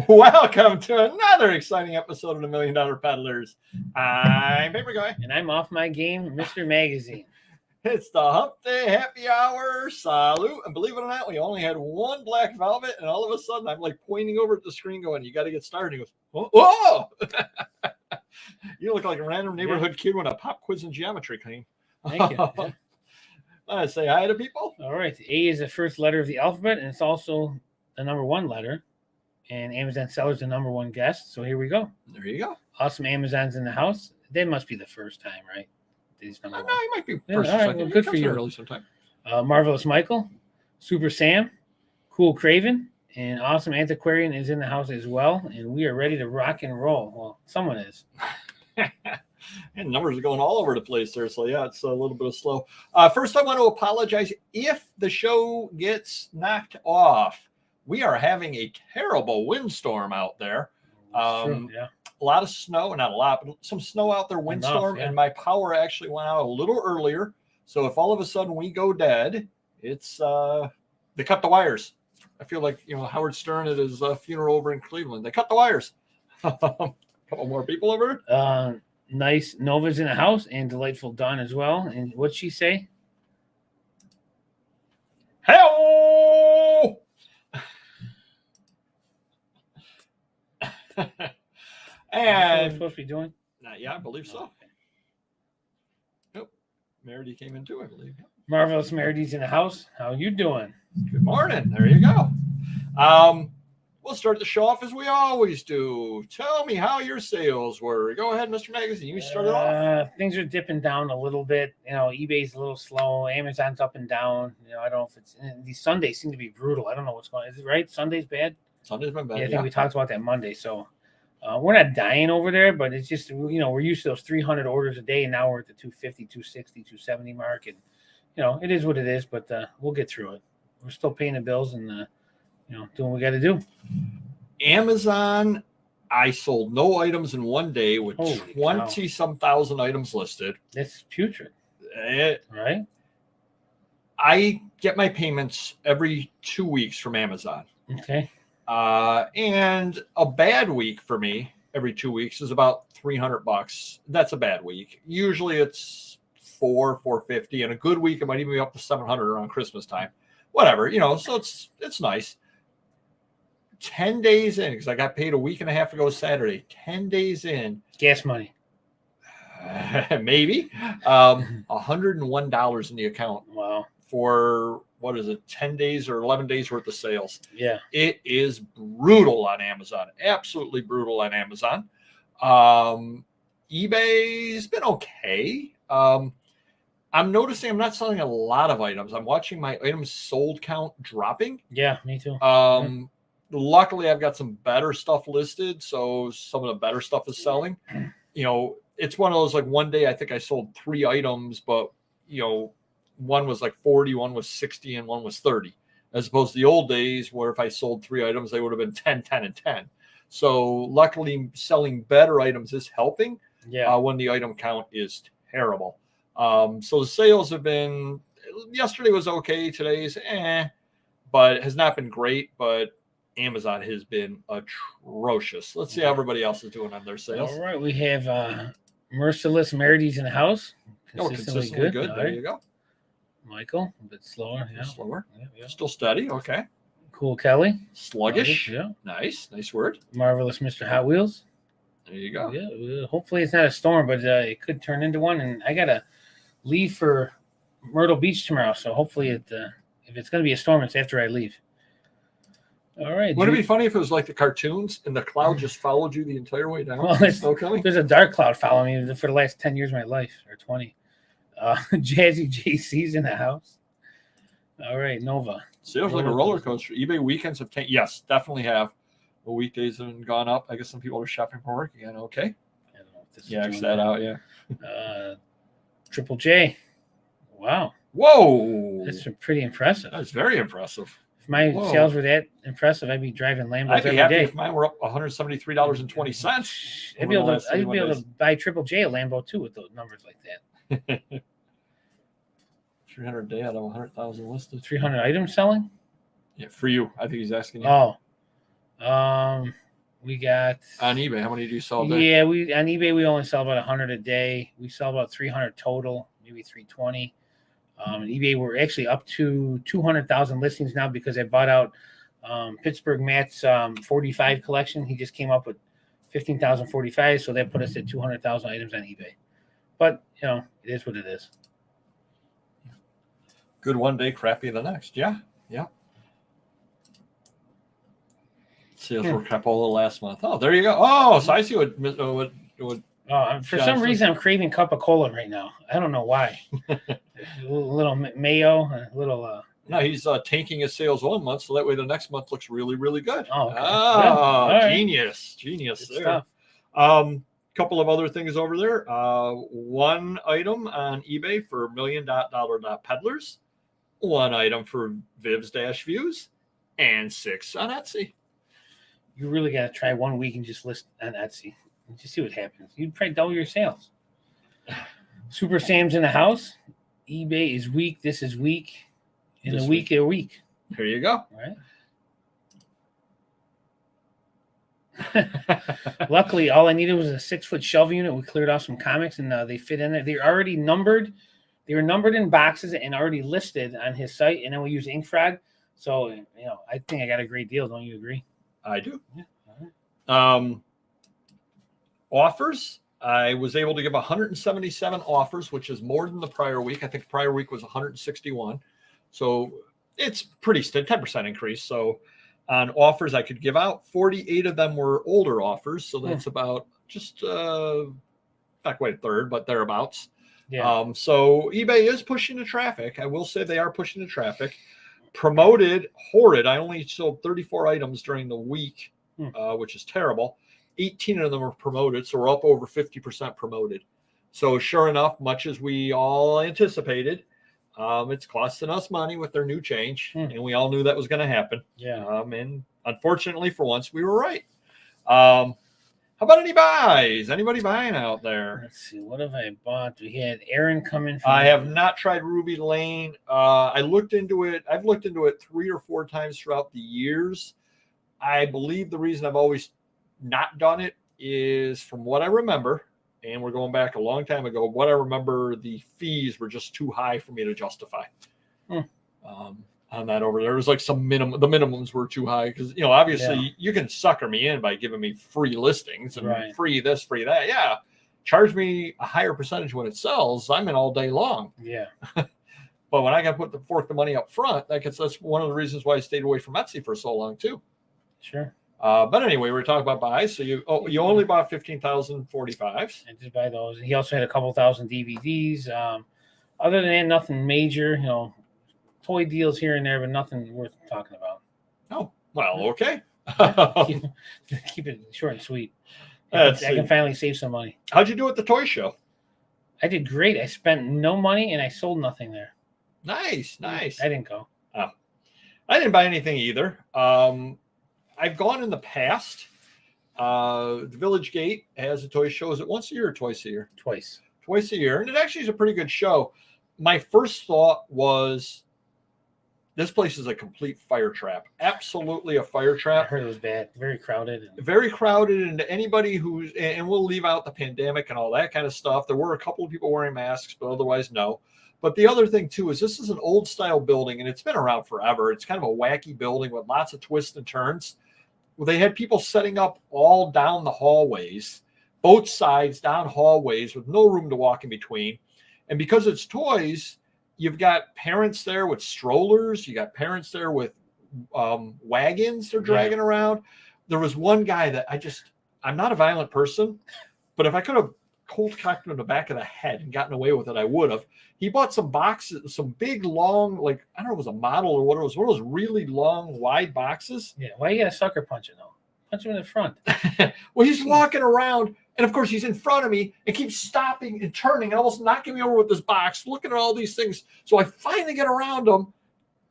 Welcome to another exciting episode of the $1 Million Peddlers. I'm Papergoy. And I'm off my game, Mr. Magazine. It's the Hump Day Happy Hour Salute. And believe it or not, we only had one black velvet, and all of a sudden I'm like pointing over at the screen going, you got to get started. He goes, oh! You look like a random neighborhood kid with a pop quiz in geometry clean. Thank you. Yeah. Let's say hi to people. All right. A is the first letter of the alphabet, and it's also the number one letter. And Amazon seller's the number one guest. So here we go. There you go. Awesome Amazon's in the house. They must be the first time, right? He's No, he might be first. Yeah, all right, second. well, good for you. Early sometime. Marvelous Michael, Super Sam, Cool Craven, and Awesome Antiquarian is in the house as well. And we are ready to rock and roll. Well, someone is. And numbers are going all over the place there. So, yeah, it's a little bit of slow. First, I want to apologize if the show gets knocked off. We are having a terrible windstorm out there. True, yeah. A lot of snow, not a lot, but some snow out there, windstorm. Enough, yeah. And my power actually went out a little earlier. So if all of a sudden we go dead, it's they cut the wires. I feel like, Howard Stern at his funeral over in Cleveland. They cut the wires. A couple more people over. Nice Nova's in the house and Delightful Dawn as well. And what'd she say? Hello! And And supposed to be doing? yeah, I believe so. Okay. Nope. Meredy came in too, I believe. Marvelous Meredy's in the house. How you doing? Good morning. There you go. We'll start the show off as we always do. Tell me how your sales were. Go ahead, Mr. Magazine. You started off. Things are dipping down a little bit. eBay's a little slow. Amazon's up and down. I don't know if it's these Sundays seem to be brutal. I don't know what's going on. Is it right? Sunday's bad? Sunday's been bad. Yeah, I think we talked about that Monday. So we're not dying over there, but it's just, we're used to those 300 orders a day, and now we're at the 250, 260, 270 mark. And, it is what it is, but we'll get through it. We're still paying the bills and, doing what we got to do. Amazon, I sold no items in one day with Holy 20-some thousand items listed. That's putrid, right? I get my payments every 2 weeks from Amazon. Okay. And a bad week for me every 2 weeks is about $300. That's a bad week. Usually it's $450, and a good week it might even be up to $700 around Christmas time. Whatever, so it's nice. 10 days in, because I got paid a week and a half ago Saturday. 10 days in, Gas money. maybe $101 in the account. Wow. For what is it, 10 days or 11 days worth of sales. Yeah. It is brutal on Amazon. Absolutely brutal on Amazon. eBay's been okay. I'm noticing I'm not selling a lot of items. I'm watching my items sold count dropping. Yeah, me too. Luckily, I've got some better stuff listed, so some of the better stuff is selling. It's one of those, like, one day I think I sold 3 items, but, one was like 40, one was 60, and one was 30. As opposed to the old days where if I sold 3 items, they would have been 10, 10, and 10. So luckily, selling better items is helping when the item count is terrible. So the sales have been, yesterday was okay, today's but it has not been great, but Amazon has been atrocious. Let's see how everybody else is doing on their sales. All right, we have Merciless Meredy's in the house. Consistently good. There you go. Michael, a bit slower. Yeah. Slower. Yeah. Still steady. Okay. Cool Kelly. Sluggish. Yeah. Nice word. Marvelous Mr. Hot Wheels. There you go. Yeah. Hopefully it's not a storm, but it could turn into one. And I got to leave for Myrtle Beach tomorrow. So hopefully if it's going to be a storm, it's after I leave. All right. Wouldn't it be funny if it was like the cartoons and the cloud just followed you the entire way down? Well, there's a dark cloud following me for the last 10 years of my life, or 20. Jazzy JC's in the house. All right, Nova. Sales like a roller coaster. eBay weekends have yes, definitely have. The weekdays have gone up. I guess some people are shopping for work again. Okay. I don't know if this is X that out. Yeah. Triple J. Wow. Whoa. That's pretty impressive. That's very impressive. If my sales were that impressive, I'd be driving Lambos I'd be every happy day. If mine were up $173.20. I'd be able to buy Triple J a Lambo too with those numbers like that. 300 a day out of 100,000 listed. 300 items selling? Yeah, for you. I think he's asking you. Oh, We got On eBay, how many do you sell a day? Yeah, we on eBay we only sell about 100 a day. We sell about 300 total, maybe 320. eBay we're actually up to 200,000 listings now because I bought out Pittsburgh Matt's 45 collection. He just came up with 15,045, so that put us at 200,000 items on eBay. But it is what it is. Good one day, crappy the next. Yeah. Sales were crap all the last month. Oh, there you go. Oh, so I see what For some reason, I'm craving cup of cola right now. I don't know why. a little mayo, a little. No, he's tanking his sales 1 month, so that way the next month looks really, really good. Oh, okay. Right. Genius Good there. Stuff. Couple of other things over there. One item on eBay for $1 million peddlers. One item for Vivs-Views, and 6 on Etsy. You really got to try 1 week and just list on Etsy and just see what happens. You'd probably double your sales. Super Sam's in the house. eBay is weak. This is weak. In a week. There you go. Right. Luckily, all I needed was a 6-foot shelf unit. We cleared off some comics, and they fit in there. They're already numbered. They were numbered in boxes and already listed on his site. And then we use InkFrog. So, I think I got a great deal. Don't you agree? I do. Yeah. All right. Offers. I was able to give 177 offers, which is more than the prior week. I think the prior week was 161. So it's pretty 10% increase. So on offers I could give out, 48 of them were older offers. So that's about just not quite a third, but thereabouts. Yeah. So eBay is pushing the traffic. I will say they are pushing the traffic. Promoted, horrid. I only sold 34 items during the week, which is terrible. 18 of them were promoted, so we're up over 50% promoted. So sure enough, much as we all anticipated, it's costing us money with their new change, and we all knew that was going to happen. Yeah. And unfortunately, for once, we were right. How about any buys? Anybody buying out there? Let's see. What have I bought? We had Aaron come in. I have not tried Ruby Lane. I looked into it. I've looked into it 3 or 4 times throughout the years. I believe the reason I've always not done it is, from what I remember, and we're going back a long time ago, what I remember, the fees were just too high for me to justify. On that over there. It was like the minimums were too high because, obviously you can sucker me in by giving me free listings and free this, free that. Yeah. Charge me a higher percentage when it sells. I'm in all day long. Yeah. But when I got to fork the money up front, that's one of the reasons why I stayed away from Etsy for so long too. Sure. But anyway, we're talking about buys. So you only bought 15,045s. I did buy those. He also had a couple thousand DVDs. Other than that, nothing major. Toy deals here and there, but nothing worth talking about. Oh, well, okay. Keep it short and sweet. I can finally save some money. How'd you do at the toy show? I did great. I spent no money and I sold nothing there. Nice. I didn't go. Oh, I didn't buy anything either. I've gone in the past. The Village Gate has a toy show. Is it once a year or twice a year? Twice a year. And it actually is a pretty good show. My first thought was, this place is a complete fire trap. Absolutely a fire trap. I heard it was bad. Very crowded. And anybody and we'll leave out the pandemic and all that kind of stuff. There were a couple of people wearing masks, but otherwise no. But the other thing too is this is an old style building and it's been around forever. It's kind of a wacky building with lots of twists and turns. Well, they had people setting up all down the hallways, both sides down hallways with no room to walk in between. And because it's toys, you've got parents there with strollers. You got parents there with wagons they're dragging around. There was one guy that I'm not a violent person, but if I could have cold cocked him in the back of the head and gotten away with it, I would have. He bought some boxes, some big, long, like, I don't know if it was a model or what it was, one of those really long, wide boxes. Yeah, why you got to sucker punch it, though? Punch him in the front. Well, he's walking around, and of course, he's in front of me and keeps stopping and turning and almost knocking me over with this box, looking at all these things. So I finally get around him,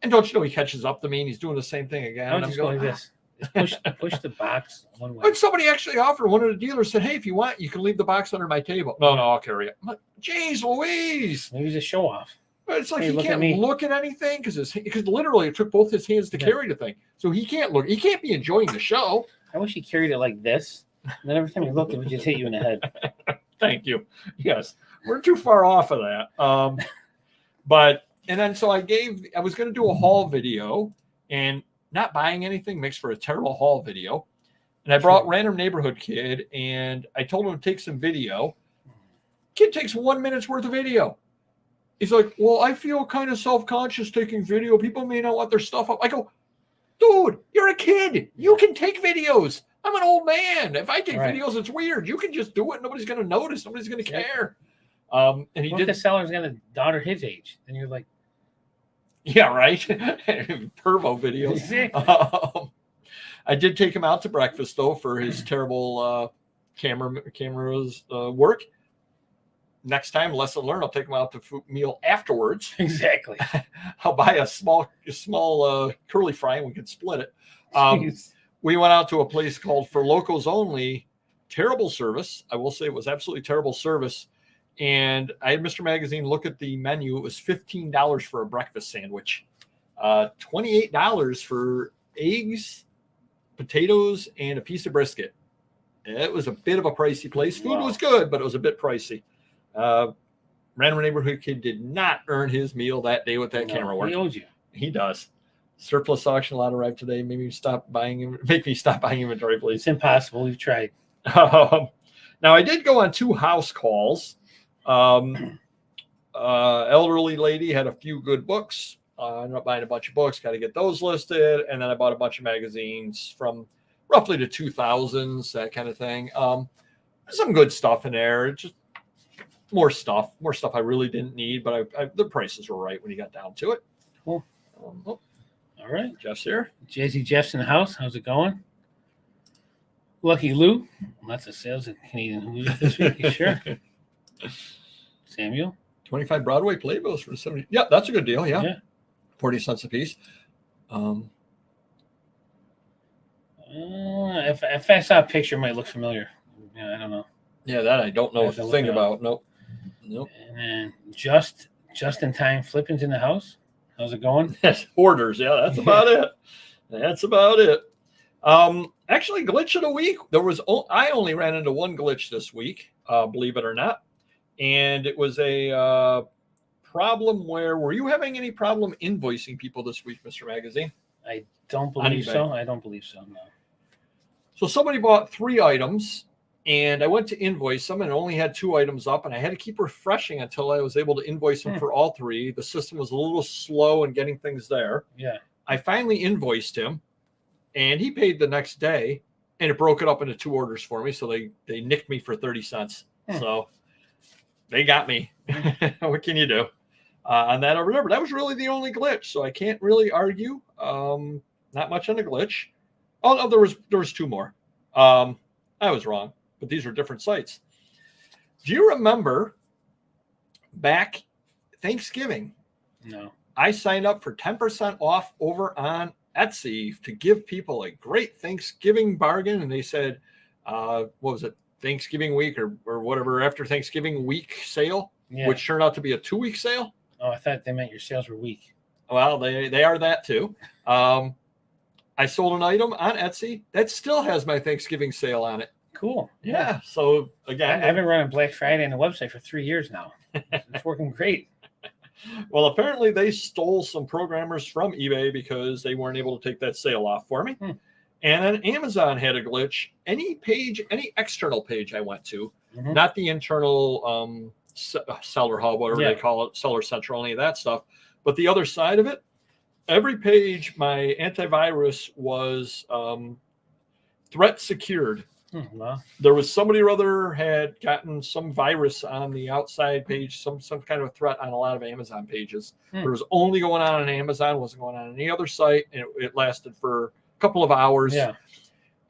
and don't you know, he catches up to me, and he's doing the same thing again. I'm just going like this. Push the box one way. And somebody actually offered, one of the dealers said, hey, if you want, you can leave the box under my table. No, I'll carry it. I'm like, geez Louise. Maybe he's a show off. But it's like Hey, he look at can't me. look at anything because literally it took both his hands to carry the thing. So he can't look. He can't be enjoying the show. I wish he carried it like this. And then every time he looked, it would just hit you in the head. Thank you. Yes, we're too far off of that. And then so I was going to do a haul video, and not buying anything makes for a terrible haul video. And I brought random neighborhood kid, and I told him to take some video. Kid takes 1 minute's worth of video. He's like, well, I feel kind of self-conscious taking video. People may not want their stuff up. I go, dude, you're a kid. You can take videos. I'm an old man. If I take videos, it's weird. You can just do it. Nobody's going to notice. Nobody's going to care. And he did. The seller's got a daughter his age. And you're like, yeah, right. Pervo videos. I did take him out to breakfast, though, for his terrible cameras work. Next time, lesson learned, I'll take him out to food meal afterwards. Exactly. I'll buy a small curly fry and we can split it. We went out to a place called For Locals Only. Terrible service. I will say it was absolutely terrible service. And I had Mr. Magazine look at the menu. It was $15 for a breakfast sandwich, $28 for eggs, potatoes, and a piece of brisket. It was a bit of a pricey place. Food was good, but it was a bit pricey. Random neighborhood kid did not earn his meal that day with that camera work. He owes you. He does. Surplus auction lot arrived today. Make me stop buying inventory, please. It's impossible. We've tried. Now I did go on 2 house calls. Elderly lady had a few good books. I ended up buying a bunch of books. Got to get those listed, and then I bought a bunch of magazines from roughly the 2000s, that kind of thing. Some good stuff in there. Just more stuff I really didn't need, but the prices were right when you got down to it. Cool. All right. Jeff's here. Jay-Z Jeff's in the house. How's it going? Lucky Lou. Lots of sales at Canadian Hoosiers this week. You sure? Samuel. 25 Broadway playbills for 70. Yeah, that's a good deal. Yeah. 40 cents a piece. If I saw a picture, it might look familiar. Yeah, I don't know. Yeah, that I don't know a thing about. Nope. And then just in time, Flippin's in the house. How's it going? Orders. Yeah, that's about it. That's about it. Actually, glitch of the week. I only ran into one glitch this week, believe it or not. And it was a problem were you having any problem invoicing people this week, Mr. Magazine? I don't believe so. I don't believe so, no. So somebody bought 3 items, and I went to invoice them and only had 2 items up, and I had to keep refreshing until I was able to invoice them for all 3. The system was a little slow in getting things there. Yeah. I finally invoiced him, and he paid the next day, and it broke it up into 2 orders for me. So they nicked me for 30 cents. So they got me. What can you do? On that, remember, that was really the only glitch. So I can't really argue. Not much on the glitch. Oh, no, there was 2 more. I was wrong, but these are different sites. Do you remember back Thanksgiving? No. I signed up for 10% off over on Etsy to give people a great Thanksgiving bargain. And they said, what was it? Thanksgiving week or whatever, after Thanksgiving week sale, which turned out to be a 2-week sale. Oh, I thought they meant your sales were weak. Well, they are that too. I sold an item on Etsy that still has my Thanksgiving sale on it. Cool. Yeah. So again, I've been running Black Friday on the website for 3 years now. It's working great. Well, apparently they stole some programmers from eBay because they weren't able to take that sale off for me. And then Amazon had a glitch. Any external page I went to, not the internal seller hub, whatever they call it, Seller Central, any of that stuff, but the other side of it, every page, my antivirus was threat secured. Well, there was somebody or other had gotten some virus on the outside page, some kind of a threat on a lot of Amazon pages. It was only going on Amazon, wasn't going on any other site, and it lasted for a couple of hours. Yeah.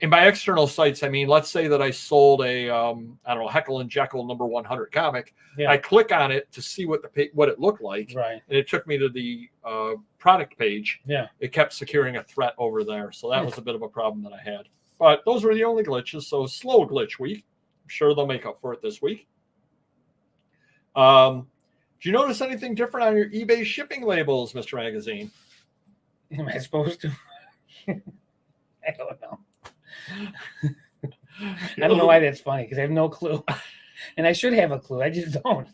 And by external sites, I mean, let's say that I sold a, I don't know, Heckle and Jekyll number 100 comic. Yeah. I click on it to see what it looked like. Right. And it took me to the product page. Yeah. It kept securing a threat over there. So that was a bit of a problem that I had. But those were the only glitches. So slow glitch week. I'm sure they'll make up for it this week. Do you notice anything different on your eBay shipping labels, Mr. Magazine? Am I supposed to? I don't know. I don't know why that's funny because I have no clue. And I should have a clue. I just don't.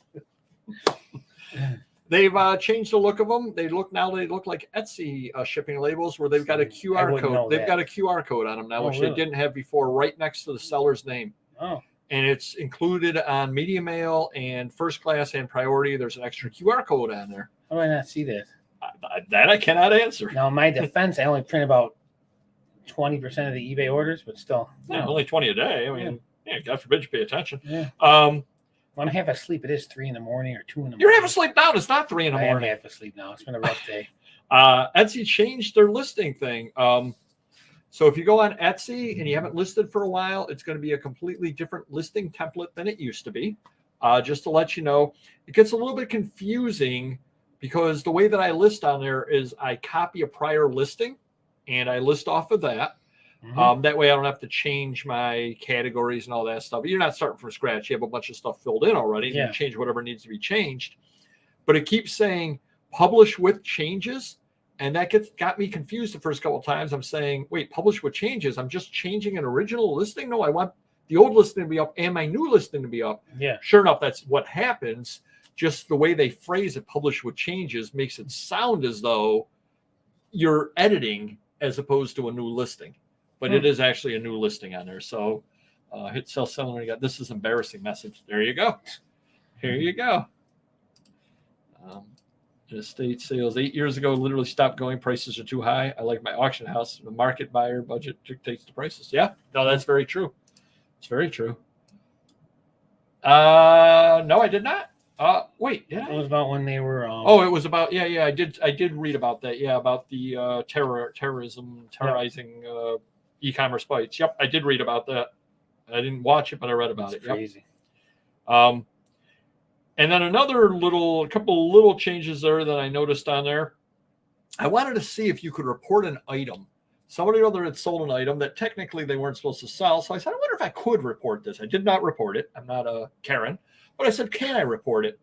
They've changed the look of them. They look like Etsy shipping labels where they've got a QR code. They've got a QR code on them now, which they didn't have before, right next to the seller's name. Oh. And it's included on media mail and first class and priority. There's an extra QR code on there. How do I not see that? That I cannot answer. Now, in my defense, I only print about 20% of the eBay orders, but still. Yeah, only 20 a day. I mean, God forbid you pay attention. Yeah. When I have a sleep, it is 3 in the morning or 2 in the morning. You're half asleep now. It's not 3 in the morning. I'm half asleep now. It's been a rough day. Etsy changed their listing thing. So if you go on Etsy and you haven't listed for a while, it's going to be a completely different listing template than it used to be. Just to let you know, it gets a little bit confusing because the way that I list on there is I copy a prior listing and I list off of that. Mm-hmm. That way I don't have to change my categories and all that stuff. You're not starting from scratch. You have a bunch of stuff filled in already. Yeah. You change whatever needs to be changed. But it keeps saying publish with changes. And that got me confused the first couple of times. I'm saying, wait, publish with changes. I'm just changing an original listing. No, I want the old listing to be up and my new listing to be up. Yeah. Sure enough, that's what happens. Just the way they phrase it, publish with changes, makes it sound as though you're editing as opposed to a new listing. But it is actually a new listing on there. So hit sell seller. You got this is embarrassing message. There you go. Here you go. Estate sales 8 years ago literally stopped going. Prices are too high. I like my auction house. The market buyer budget dictates the prices. Yeah, no, that's very true. It's very true. No, I did not. Wait, did I? It was about when they were. It was about yeah. I did read about that. Yeah, about the terrorizing e-commerce sites. Yep, I did read about that. I didn't watch it, but I read about it. Crazy. Yep. And then a couple little changes there that I noticed on there. I wanted to see if you could report an item. Somebody or other had sold an item that technically they weren't supposed to sell. So I said, I wonder if I could report this. I did not report it. I'm not a Karen. But I said, can I report it?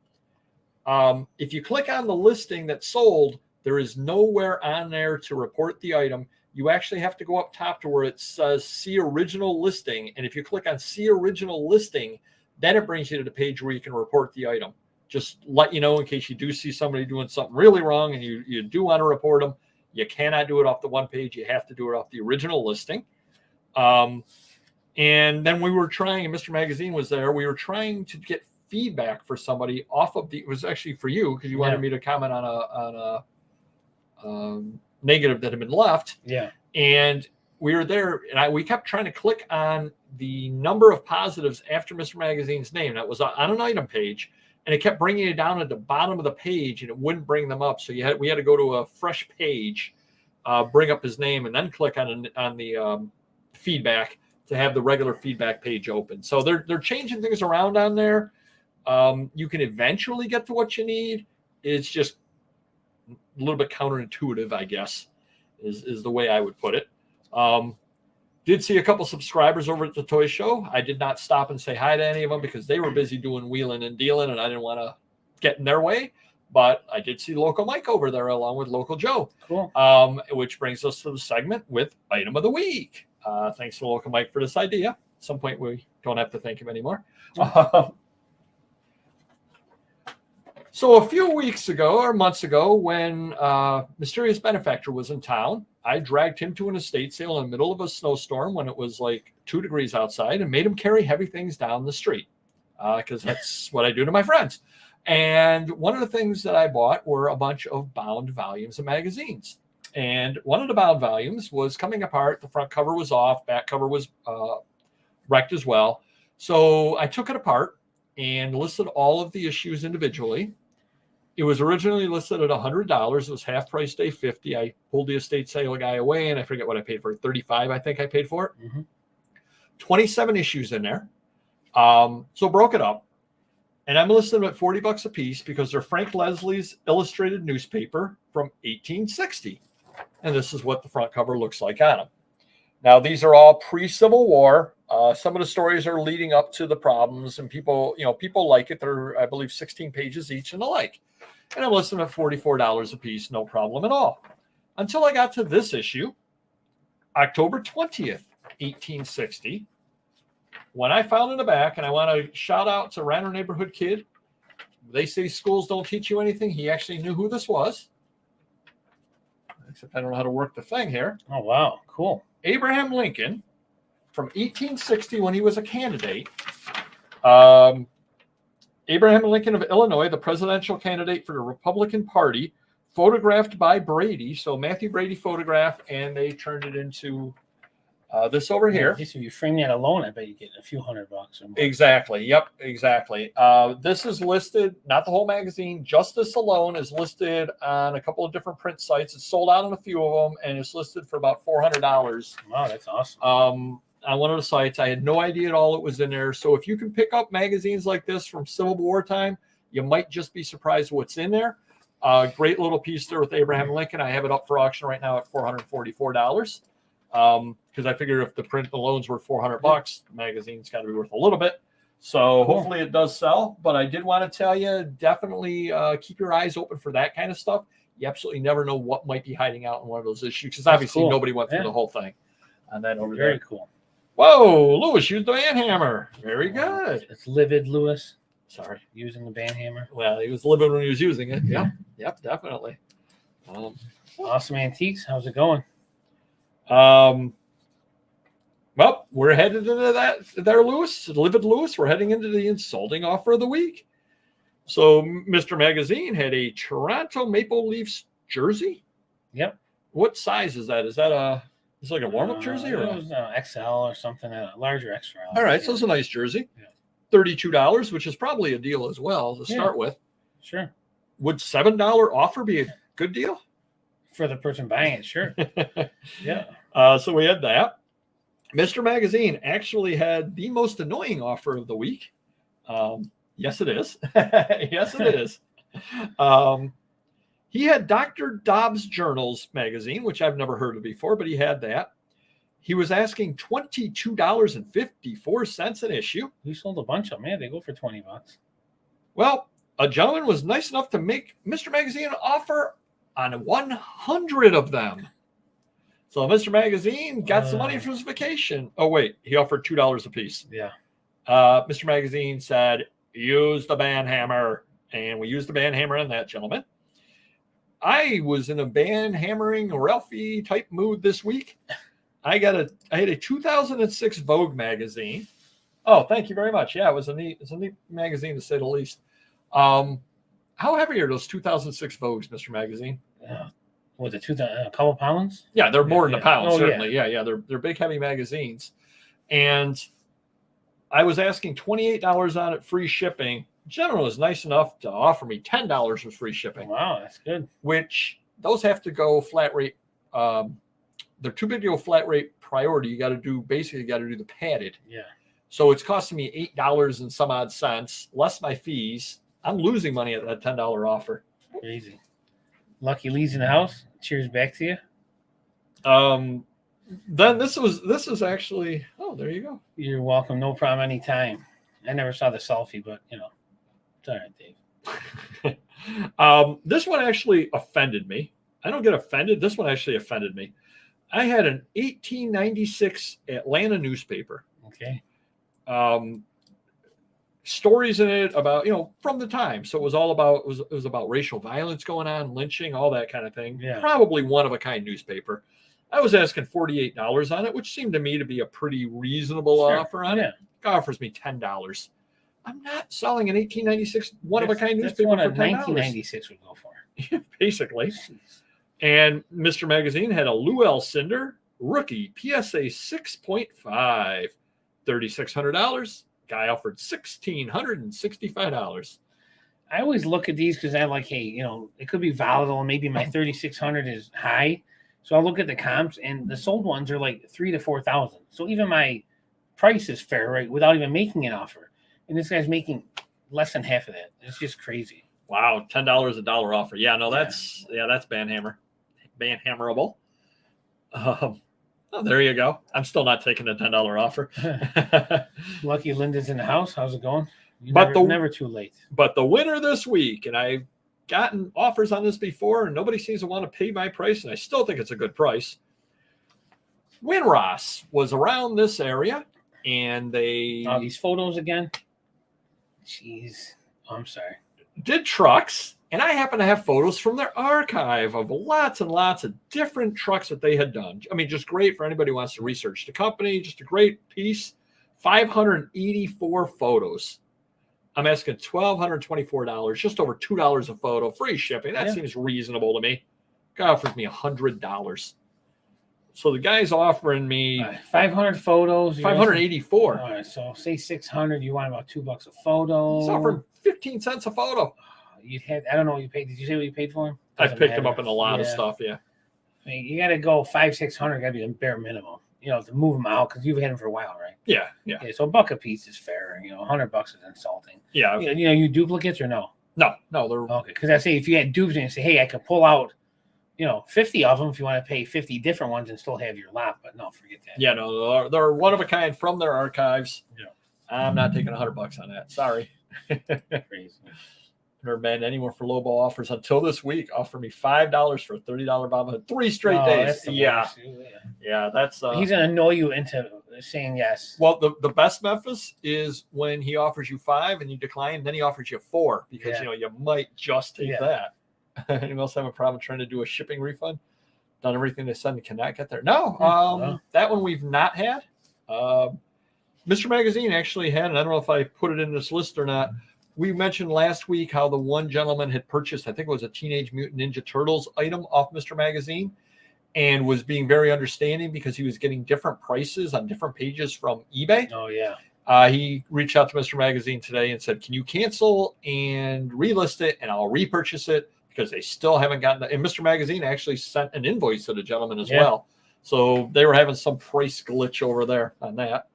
If you click on the listing that sold, there is nowhere on there to report the item. You actually have to go up top to where it says see original listing. And if you click on see original listing, then it brings you to the page where you can report the item. Just let you know in case you do see somebody doing something really wrong and you do want to report them. You cannot do it off the one page. You have to do it off the original listing. And then we were trying, and Mr. Magazine was there, we were trying to get feedback for somebody off of it was actually for you because you wanted me to comment on a negative that had been left. Yeah. And we were there and we kept trying to click on the number of positives after Mr. Magazine's name. That was on an item page, and it kept bringing it down at the bottom of the page, and it wouldn't bring them up. So we had to go to a fresh page, bring up his name, and then click on the feedback to have the regular feedback page open. So they're changing things around on there. You can eventually get to what you need. It's just a little bit counterintuitive, I guess, is the way I would put it. Did see a couple subscribers over at the toy show. I did not stop and say hi to any of them because they were busy doing wheeling and dealing, and I didn't want to get in their way. But I did see Local Mike over there along with Local Joe. Cool. Which brings us to the segment with Item of the Week. Thanks to Local Mike for this idea. At some point, we don't have to thank him anymore. So a few weeks ago or months ago, when Mysterious Benefactor was in town, I dragged him to an estate sale in the middle of a snowstorm when it was like 2 degrees outside and made him carry heavy things down the street because that's what I do to my friends. And one of the things that I bought were a bunch of bound volumes of magazines. And one of the bound volumes was coming apart. The front cover was off. Back cover was wrecked as well. So I took it apart and listed all of the issues individually. It was originally listed at $100. It was half price day $50. I pulled the estate sale guy away, and I forget what I paid for it. $35, I think I paid for it. Mm-hmm. 27 issues in there. So broke it up. And I'm listing them at $40 a piece because they're Frank Leslie's illustrated newspaper from 1860. And this is what the front cover looks like on them. Now, these are all pre-Civil War Some of the stories are leading up to the problems, and people like it. They're, I believe, 16 pages each and the like. And I'm listing at $44 a piece, no problem at all. Until I got to this issue, October 20th, 1860, when I found in the back, and I want to shout out to Random Neighborhood Kid. They say schools don't teach you anything. He actually knew who this was. Except I don't know how to work the thing here. Oh, wow. Cool. Abraham Lincoln, from 1860 when he was a candidate. Abraham Lincoln of Illinois, the presidential candidate for the Republican Party, photographed by Brady. So Matthew Brady photographed, and they turned it into this over here. If you frame that alone, I bet you get a few $100 or more. Exactly. Yep. Exactly. This is listed, not the whole magazine. Just this alone is listed on a couple of different print sites. It's sold out on a few of them, and it's listed for about $400. Wow, that's awesome. On one of the sites. I had no idea at all it was in there. So if you can pick up magazines like this from Civil War time, you might just be surprised what's in there. Great little piece there with Abraham Lincoln. I have it up for auction right now at $444. Because I figure if the print alone's worth $400, the magazine's got to be worth a little bit. So hopefully it does sell. But I did want to tell you, definitely keep your eyes open for that kind of stuff. You absolutely never know what might be hiding out in one of those issues, because obviously nobody went through the whole thing. And then over Very there. cool. Whoa, Lewis used the band hammer. Very good. It's livid, Lewis. Sorry. Using the band hammer. Well, he was livid when he was using it. Yeah. Yep, definitely. Awesome Antiques. How's it going? Well, we're headed into that there, Lewis. Livid Lewis. We're heading into the insulting offer of the week. So Mr. Magazine had a Toronto Maple Leafs jersey. Yep. What size is that? Is that it's like a warm-up jersey? Or it was XL or something, a larger XL. All right, so it's a nice jersey. Yeah. $32, which is probably a deal as well to start with. Sure. Would $7 offer be a good deal? For the person buying it, sure. Yeah. So we had that. Mr. Magazine actually had the most annoying offer of the week. Yes, it is. Yes, it is. He had Dr. Dobbs Journals magazine, which I've never heard of before, but he had that. He was asking $22.54 an issue. We sold a bunch of them. Man, they go for $20. Well, a gentleman was nice enough to make Mr. Magazine an offer on 100 of them. So Mr. Magazine got some money for his vacation. Oh, wait, he offered $2 a piece. Yeah. Mr. Magazine said, use the band hammer. And we used the band hammer on that gentleman. I was in a band hammering Ralphie type mood this week. I had a 2006 Vogue magazine. Oh, thank you very much. Yeah, it's a neat magazine to say the least. How heavy are those 2006 Vogues, Mr. Magazine? Was it a couple pounds? Yeah, they're more than a pound, certainly. Yeah. Yeah. They're big, heavy magazines. And I was asking $28 on it, free shipping. General is nice enough to offer me $10 with free shipping. Wow, that's good. Which those have to go flat rate. They're too big to go flat rate priority. You got to do the padded. Yeah. So it's costing me $8 and some odd cents, less my fees. I'm losing money at that $10 offer. Crazy. Lucky Lee's in the house. Cheers back to you. Then this is actually, oh, there you go. You're welcome. No problem anytime. I never saw the selfie, but it's all right, Dave. This one actually offended me. I don't get offended. This one actually offended me. I had an 1896 Atlanta newspaper. Okay. Stories in it about, from the time. So it was all about, it was about racial violence going on, lynching, all that kind of thing. Yeah. Probably one of a kind newspaper. I was asking $48 on it, which seemed to me to be a pretty reasonable offer on it. It offers me $10. I'm not selling an 1896 one of a kind newspaper for $10. 1996 would go for. Basically. And Mr. Magazine had a Lou Cinder rookie PSA 6.5, $3,600. Guy offered $1,665. I always look at these because I'm like, hey, it could be volatile, and maybe my 3,600 is high. So I look at the comps, and the sold ones are like 3,000 to 4,000. So even my price is fair, right, without even making an offer. And this guy's making less than half of that. It's just crazy. Wow, $10 a dollar offer. Yeah, no, that's band hammerable. Oh, there you go. I'm still not taking the $10 offer. Lucky Linda's in the house. How's it going? But Never too late. But the winner this week, and I've gotten offers on this before, and nobody seems to want to pay my price, and I still think it's a good price. Winross was around this area, and they these photos again. Jeez, I'm sorry. Did trucks, and I happen to have photos from their archive of lots and lots of different trucks that they had done. I mean, just great for anybody who wants to research the company. Just a great piece. 584 photos. I'm asking $1,224, just over $2 a photo, free shipping. That seems reasonable to me. Guy offers me $100. So the guy's offering me 500 photos. 584. All right, so say 600. You want about $2 a photo. He's offering 15 cents a photo. I don't know what you paid. Did you say what you paid for him? I picked him up in a lot of stuff. Yeah. I mean, you got to go 500-600. Got to be the bare minimum. To move them out because you've had them for a while, right? Yeah. Okay, so $1 a piece is fair. $100 is insulting. Yeah. You duplicates or no? No, they're okay. Because I say if you had dupes and you say, hey, I could pull out, 50 of them if you want to pay 50 different ones and still have your lot. But no, forget that. Yeah, no, they're one of a kind from their archives. Yeah. I'm not taking $100 on that. Sorry. Crazy. Never been anywhere for low ball offers until this week. Offer me $5 for a $30 bomb 3 straight days. Yeah, that's he's gonna annoy you into saying yes. Well, the best Memphis is when he offers you 5 and you decline, then he offers you 4 because you might just take that. Anyone else have a problem trying to do a shipping refund? Done everything they said and cannot get there. No, that one we've not had. Mr. Magazine actually had, and I don't know if I put it in this list or not. We mentioned last week how the one gentleman had purchased, I think it was a Teenage Mutant Ninja Turtles item off Mr. Magazine and was being very understanding because he was getting different prices on different pages from eBay. Oh, yeah. He reached out to Mr. Magazine today and said, can you cancel and relist it and I'll repurchase it because they still haven't gotten that. And Mr. Magazine actually sent an invoice to the gentleman as well. So they were having some price glitch over there on that.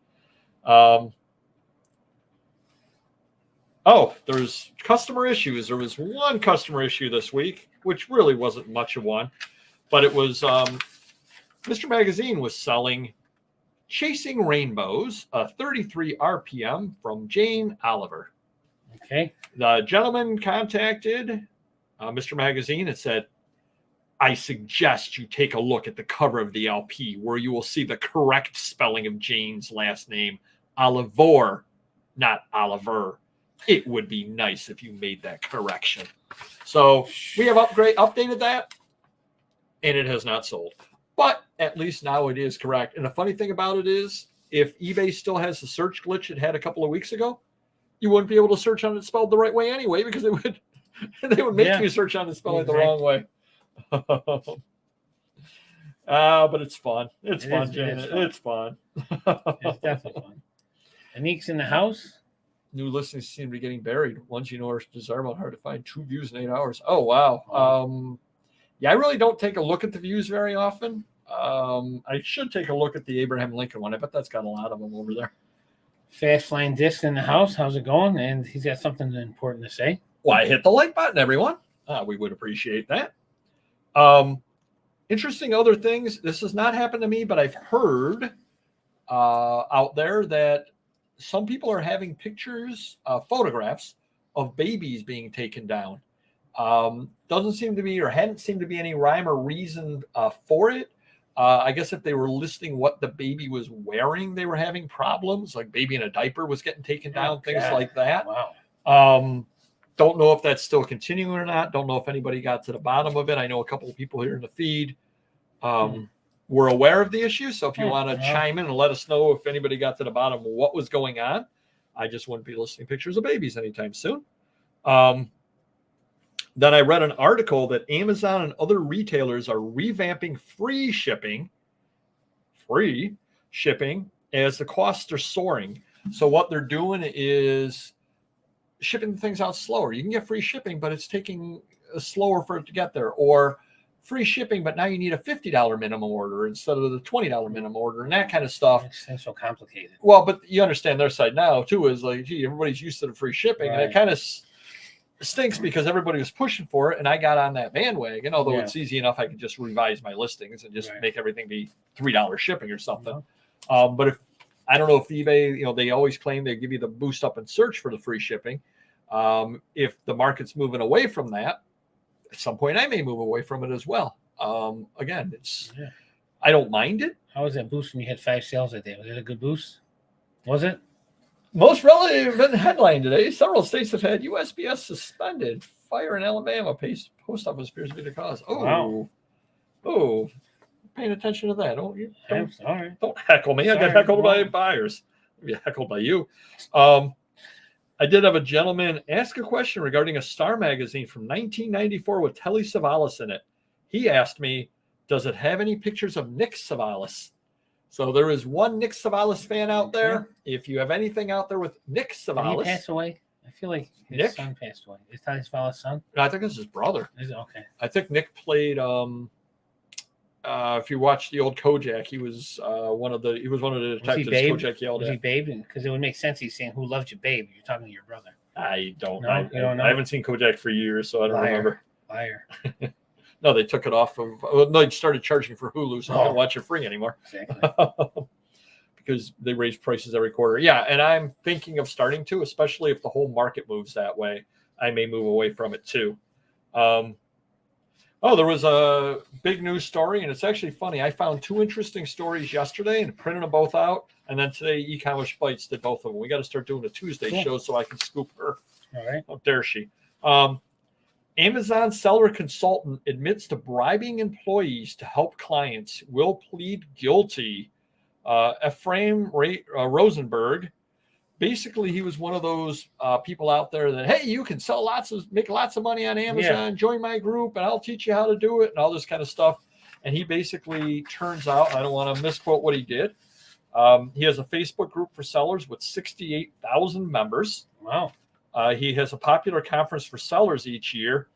There's customer issues. There was one customer issue this week, which really wasn't much of one, but it was Mr. Magazine was selling Chasing Rainbows, a 33 RPM from Jane Oliver. Okay. The gentleman contacted Mr. Magazine and said, I suggest you take a look at the cover of the LP where you will see the correct spelling of Jane's last name, Oliver, not Oliver. It would be nice if you made that correction. So we have updated that, and it has not sold. But at least now it is correct. And the funny thing about it is, if eBay still has the search glitch it had a couple of weeks ago, you wouldn't be able to search on it spelled the right way anyway, because they would make you search on it spelled the wrong way. But it's fun. It's fun, Jane. It's fun. It's definitely fun. Anik's in the house. New listings seem to be getting buried. Ones are desirable, hard to find. 2 views in 8 hours. Oh, wow. I really don't take a look at the views very often. I should take a look at the Abraham Lincoln one. I bet that's got a lot of them over there. Fast Flying Disc in the house. How's it going? And he's got something important to say. Why, hit the like button, everyone. We would appreciate that. Interesting other things. This has not happened to me, but I've heard out there that some people are having pictures, photographs of babies being taken down. Doesn't seem to be, or hadn't seemed to be any rhyme or reason for it. I guess if they were listing what the baby was wearing, they were having problems. Like baby in a diaper was getting taken down, things like that. Wow. Don't know if that's still continuing or not. Don't know if anybody got to the bottom of it. I know a couple of people here in the feed were aware of the issue. So if you want to chime in and let us know if anybody got to the bottom of what was going on, I just wouldn't be listing pictures of babies anytime soon. Then I read an article that Amazon and other retailers are revamping free shipping as the costs are soaring. So what they're doing is shipping things out slower. You can get free shipping, but it's taking slower for it to get there. Or free shipping, but now you need a $50 minimum order instead of the $20 minimum order and that kind of stuff. It's so complicated. Well, but you understand their side now too is like, gee, everybody's used to the free shipping, and it kind of stinks because everybody was pushing for it, and I got on that bandwagon. Although Yeah. it's easy enough, I could just revise my listings and just Right. make everything be $3 shipping or something. But if I don't know if eBay, they always claim they give you the boost up and search for the free shipping. If the market's moving away from that, at some point I may move away from it as well. Again, I don't mind it. How was that boost when you had 5 sales that day? Was it a good boost? Was it? Most relevant headline today: several states have had USPS suspended. Fire in Alabama. Post office appears to be the cause. Oh, paying attention to that. Don't All right. Don't heckle me. I Sorry. got heckled by buyers. I get heckled by you. I did have a gentleman ask a question regarding a Star magazine from 1994 with Telly Savalas in it. He asked me, does it have any pictures of Nick Savalas? So there is one Nick Savalas fan out there. If you have anything out there with Nick Savalas. Did he pass away? I feel like his son passed away. Is Telly Savalas' son? No, I think it's his brother. Is it? Okay. I think Nick played if you watch the old Kojak, he was one of the detectives Kojak yelled at. Was he Babe? Because it would make sense. He's saying, "Who loved you, Babe?" You're talking to your brother. I don't know. You don't know? I haven't seen Kojak for years, so I don't remember. Liar. No, they took it off of. Well, no, they started charging for Hulu, so I don't watch it free anymore. Exactly. Because they raise prices every quarter. Yeah, and I'm thinking of starting to, especially if the whole market moves that way. I may move away from it too. There was a big news story, and it's actually funny. I found 2 interesting stories yesterday and printed them both out. And then today, E-Commerce Bites did both of them. We got to start doing a Tuesday show so I can scoop her. All right. How dare she? Amazon seller consultant admits to bribing employees to help clients, will plead guilty. Ephraim Rosenberg. Basically, he was one of those people out there that, hey, you can make lots of money on Amazon. Yeah. Join my group, and I'll teach you how to do it, and all this kind of stuff. And he basically turns out, I don't want to misquote what he did. He has a Facebook group for sellers with 68,000 members. Wow. He has a popular conference for sellers each year.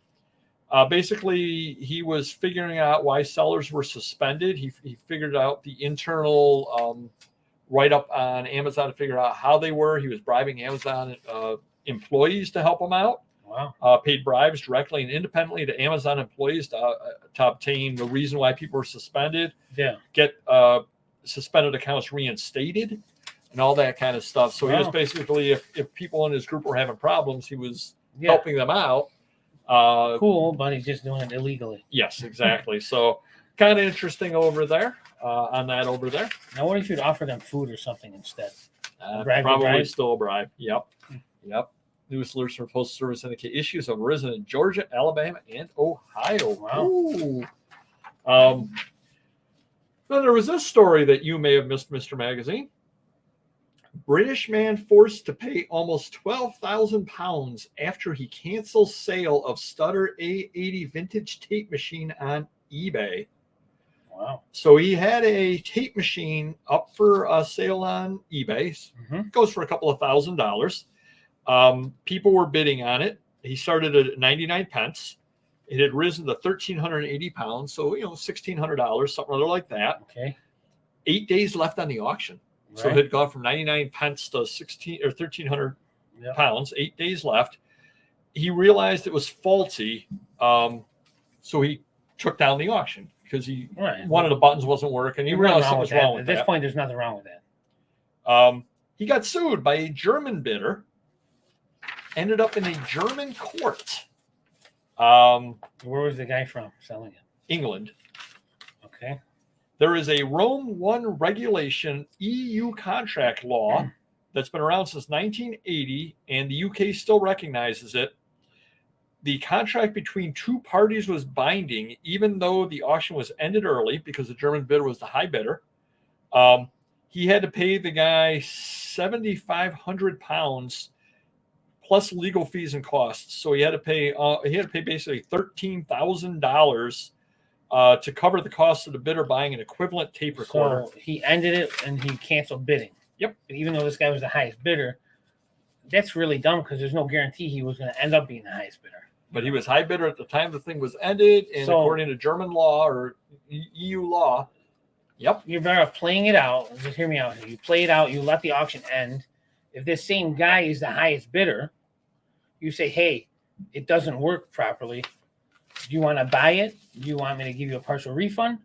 Basically, he was figuring out why sellers were suspended. He figured out the internal write-up on Amazon to figure out how they were. He was bribing Amazon employees to help him out. Wow. Paid bribes directly and independently to Amazon employees to obtain the reason why people were suspended. Yeah. Get suspended accounts reinstated and all that kind of stuff. So he was basically, if people in his group were having problems, he was helping them out. Cool, but he's just doing it illegally. Yes, exactly. So kind of interesting over there. On that over there. Now, what if you'd offer them food or something instead? Probably still a bribe. Yep. News alerts from Postal Service Syndicate issues have arisen in Georgia, Alabama, and Ohio. Wow. Then there was this story that you may have missed, Mr. Magazine. British man forced to pay almost £12,000 after he cancels sale of Stutter A80 vintage tape machine on eBay. Wow. So he had a tape machine up for a sale on eBay. It goes for a couple of $1,000s. People were bidding on it. He started at 99 pence. It had risen to 1,380 pounds. So, $1,600, something other like that. Okay. 8 days left on the auction. Right. So it had gone from 99 pence to 1,300 pounds, 8 days left. He realized it was faulty. So he took down the auction. Because one of the buttons wasn't working. He realized something was wrong with that. At this point, there's nothing wrong with that. He got sued by a German bidder. Ended up in a German court. Where was the guy from selling it? England. Okay. There is a Rome 1 regulation EU contract law that's been around since 1980, and the UK still recognizes it. The contract between 2 parties was binding, even though the auction was ended early because the German bidder was the high bidder. He had to pay the guy £7,500 plus legal fees and costs. So he had to pay basically $13,000 to cover the cost of the bidder buying an equivalent tape recorder. So he ended it and he canceled bidding. Yep. But even though this guy was the highest bidder, that's really dumb because there's no guarantee he was going to end up being the highest bidder. But he was high bidder at the time the thing was ended, and according to German law or EU law, you're better off playing it out. Just hear me out here. You play it out. You let the auction end. If this same guy is the highest bidder, you say, hey, it doesn't work properly. Do you want to buy it? Do you want me to give you a partial refund,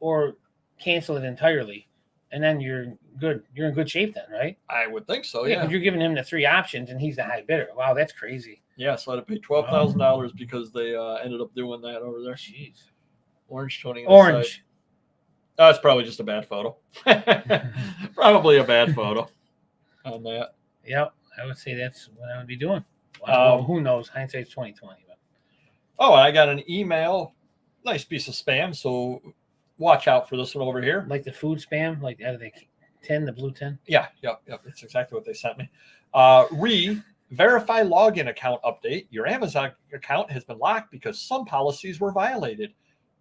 or cancel it entirely? And then you're good. You're in good shape then, right? I would think so. Yeah, Yeah. because you're giving him the 3 options, and he's the high bidder. Wow, that's crazy. Yeah. So I had to pay $12,000 because they ended up doing that over there. Jeez. Orange toning. Orange. That's probably just a bad photo. Probably a bad photo on that. Yep, I would say that's what I would be doing. Well, who knows? Hindsight's 2020. But Oh, I got an email. Nice piece of spam. So watch out for this one over here. like the food spam, like out of the tin, the blue tin. Yeah. It's exactly what they sent me. Verify login account update. Your Amazon account has been locked because some policies were violated.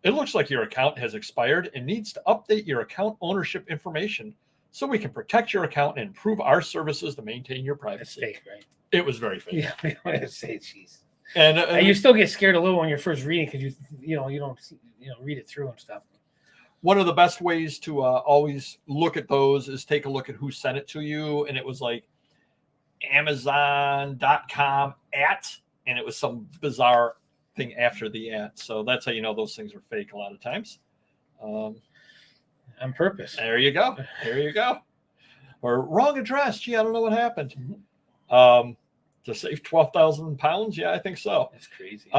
It looks like your account has expired and needs to update your account ownership information so we can protect your account and improve our services to maintain your That's privacy. fake, right? It was very fake. Yeah, I want to say, jeez. And You still get scared a little when you're first reading because you don't read it through and stuff. one of the best ways to always look at those is take a look at who sent it to you. And it was like Amazon.com and it was some bizarre thing after the @ So that's how you know those things are fake a lot of times. On purpose. There you go. Or wrong address. Gee, I don't know what happened. Mm-hmm. To save 12,000 pounds. Yeah, I think so. That's crazy.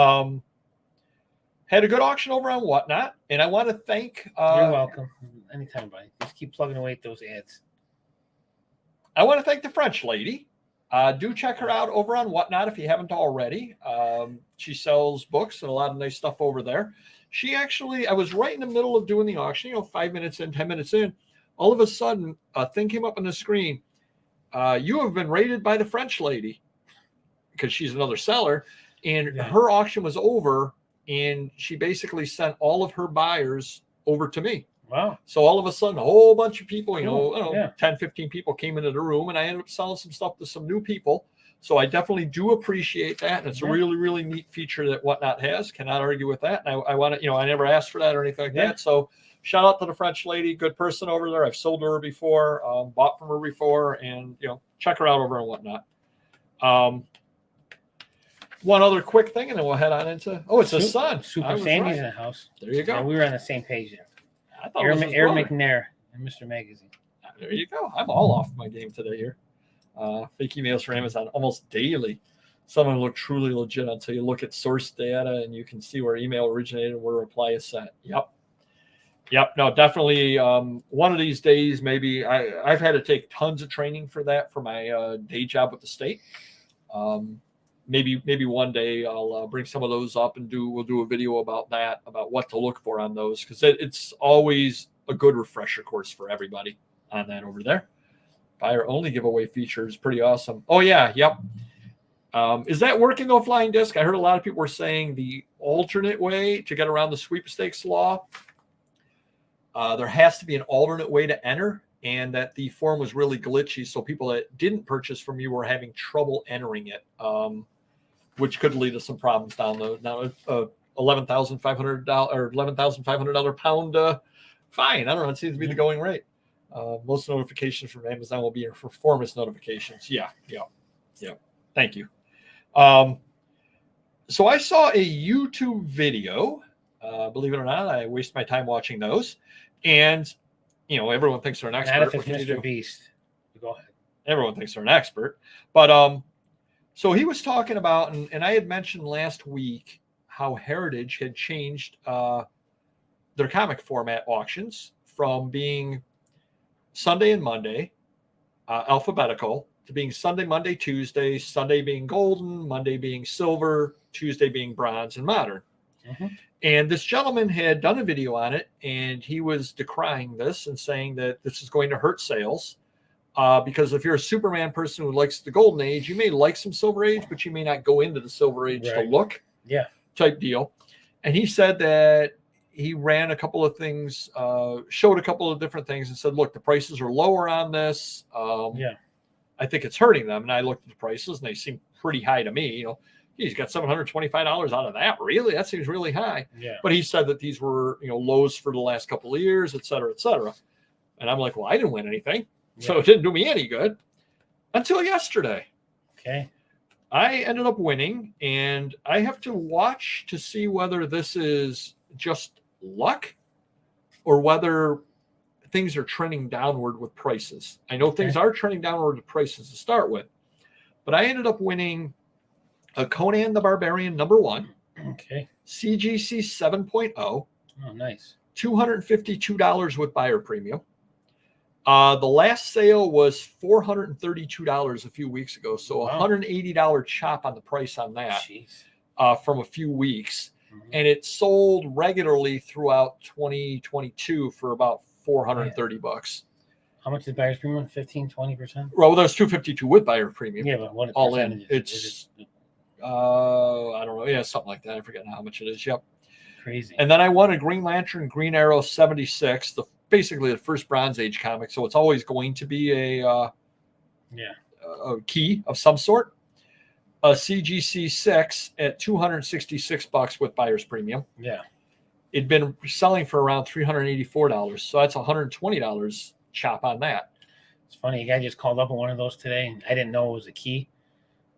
Had a good auction over on Whatnot. And I want to thank. You're welcome. Anytime, buddy. Just keep plugging away at those ads. I want to thank the French lady. Do check her out over on Whatnot if you haven't already. She sells books and a lot of nice stuff over there. She actually, I was right in the middle of doing the auction, 5 minutes in, 10 minutes in. All of a sudden, a thing came up on the screen. You have been rated by the French lady because she's another seller. And her auction was over. And she basically sent all of her buyers over to me. Wow. So all of a sudden, a whole bunch of people, 10, 15 people came into the room, and I ended up selling some stuff to some new people. So I definitely do appreciate that. And it's a really, really neat feature that Whatnot has. Cannot argue with that. And I want to, I never asked for that or anything like that. So shout out to the French lady, good person over there. I've sold to her before, bought from her before, and, check her out over on Whatnot. One other quick thing, and then we'll head on into, it's his son. Super Sandy's in the house. There you go. Yeah, we were on the same page there. I thought Aaron McNair and Mr. Magazine. There you go. I'm all off my game today here. Fake emails from Amazon almost daily. Some of them look truly legit until you look at source data and you can see where email originated and where reply is sent. Yep. No, definitely. One of these days, maybe I've had to take tons of training for that for my day job with the state. Maybe one day I'll bring some of those up and we'll do a video about that, about what to look for on those, because it's always a good refresher course for everybody on that over there. Buyer only giveaway feature is pretty awesome. Oh yeah, yep. Is that working though, Flying Disc? I heard a lot of people were saying the alternate way to get around the sweepstakes law. There has to be an alternate way to enter, and that the form was really glitchy, so people that didn't purchase from you were having trouble entering it. Which could lead to some problems down the now $11,500 or $11,500 pound fine. I don't know. It seems to be the going rate. Most notifications from Amazon will be in performance notifications. Yeah. Thank you. So I saw a YouTube video. Believe it or not, I waste my time watching those, and everyone thinks they're an expert. Not if it's Mr. Beast. Go ahead. Everyone thinks they're an expert, but so he was talking about, and I had mentioned last week how Heritage had changed their comic format auctions from being Sunday and Monday, alphabetical, to being Sunday, Monday, Tuesday, Sunday being golden, Monday being silver, Tuesday being bronze and modern. Mm-hmm. And this gentleman had done a video on it, and he was decrying this and saying that this is going to hurt sales. Because if you're a Superman person who likes the golden age, you may like some silver age, but you may not go into the silver age to look. Yeah. Type deal. And he said that he ran a couple of things, showed a couple of different things and said, look, the prices are lower on this. I think it's hurting them. And I looked at the prices and they seem pretty high to me. He's got $725 out of that. Really? That seems really high. Yeah. But he said that these were, lows for the last couple of years, et cetera, et cetera. And I'm like, well, I didn't win anything. So it didn't do me any good until yesterday. Okay. I ended up winning, and I have to watch to see whether this is just luck or whether things are trending downward with prices. I know things are trending downward with prices to start with, but I ended up winning a Conan the Barbarian #1. Okay. CGC 7.0. Oh, nice. $252 with buyer premium. The last sale was $432 a few weeks ago, so $180 chop on the price on that from a few weeks. And it sold regularly throughout 2022 for about $430. How much is buyer's premium? 15-20%? Well, there's $252 with buyer premium. Yeah, but what all in? It's I don't know. Yeah, something like that. I forget how much it is. Yep. Crazy. And then I won a Green Lantern Green Arrow 76, basically the first Bronze Age comic. So it's always going to be a key of some sort. A CGC 6 at $266 with buyer's premium. Yeah. It'd been selling for around $384. So that's $120 chop on that. It's funny. A guy just called up on one of those today, and I didn't know it was a key.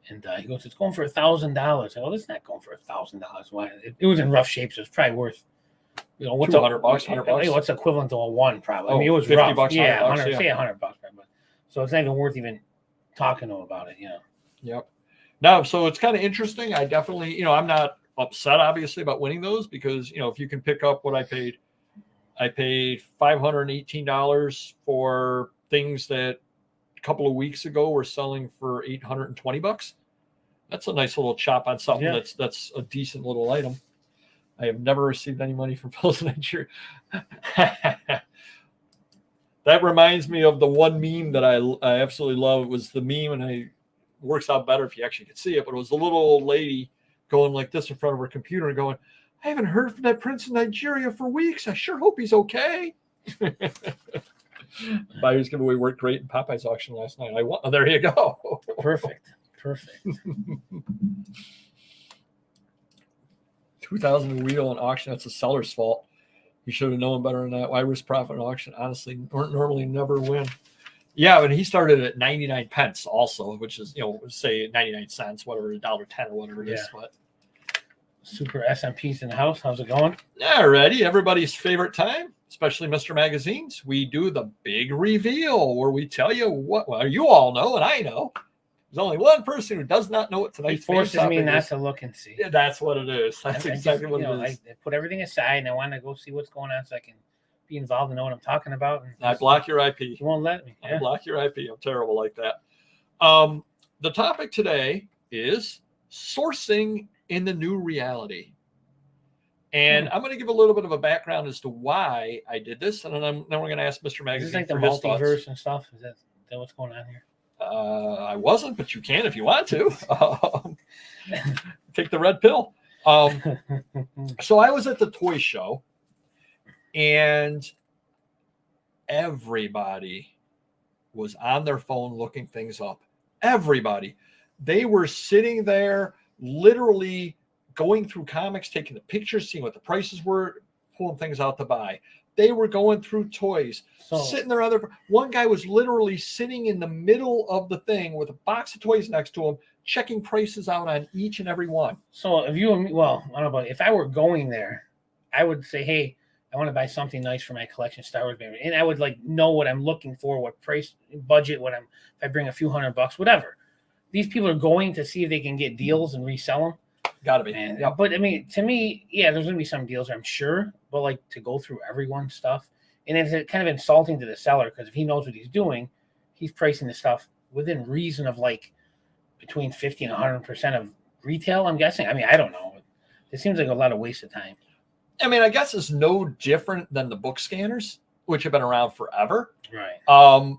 And he goes, "It's going for $1,000." I go, "It's not going for $1,000. Why? It was in rough shape, so it's probably worth, what's $200, $100. What's equivalent to a one? Probably. Oh, I mean, it was $50, rough. $100, Yeah, $100. yeah. Say $100, but so it's not even worth even talking to him about it. Yep. No, so it's kind of interesting. I definitely, I'm not upset obviously about winning those because if you can pick up what I paid $518 for things that a couple of weeks ago were selling for $820. That's a nice little chop on something that's a decent little item. I have never received any money from Fellows in Nigeria. That reminds me of the one meme that I absolutely love. It was the meme, and it works out better if you actually could see it, but it was the little old lady going like this in front of her computer and going, "I haven't heard from that prince in Nigeria for weeks. I sure hope he's okay." Buyer's giveaway worked great in Popeye's auction last night. I won. Oh, there you go. Perfect. 2,000 wheel in auction. That's the seller's fault. You should have known better than that. Why risk profit in auction? Honestly, normally never win. Yeah, but he started at 99 pence also, which is, say 99 cents, whatever, $1.10 or whatever it is. But Super SMP's in the house. How's it going? All righty. Everybody's favorite time, especially Mr. Magazines. We do the big reveal where we tell you well, you all know, and I know. There's only one person who does not know what tonight's forces me not to look and see. Yeah, that's what it is. That's exactly what it is. I put everything aside and I want to go see what's going on so I can be involved and know what I'm talking about. And I block your IP. You won't let me. I block your IP. I'm terrible like that. The topic today is sourcing in the new reality. And I'm going to give a little bit of a background as to why I did this. And then we're going to ask Mr. Magazine. Is this like the multiverse and stuff? Is that what's going on here? I wasn't, but you can if you want to. Take the red pill. So I was at the toy show, and everybody was on their phone looking things up. Everybody. They were sitting there literally going through comics, taking the pictures, seeing what the prices were, pulling things out to buy. They were going through toys, sitting there. One guy was literally sitting in the middle of the thing with a box of toys next to him, checking prices out on each and every one. So if you, well, I don't know about if I were going there, I would say, "Hey, I want to buy something nice for my collection, Star Wars baby," and I would know what I'm looking for, what price, budget, if I bring a few $100, whatever. These people are going to see if they can get deals and resell them. Gotta be. But I mean, to me, there's going to be some deals, I'm sure. But to go through everyone's stuff, and it's kind of insulting to the seller because if he knows what he's doing, he's pricing the stuff within reason of between 50 and 100% of retail. I'm guessing. I mean, I don't know. It seems like a lot of waste of time. I mean, I guess it's no different than the book scanners, which have been around forever. Right.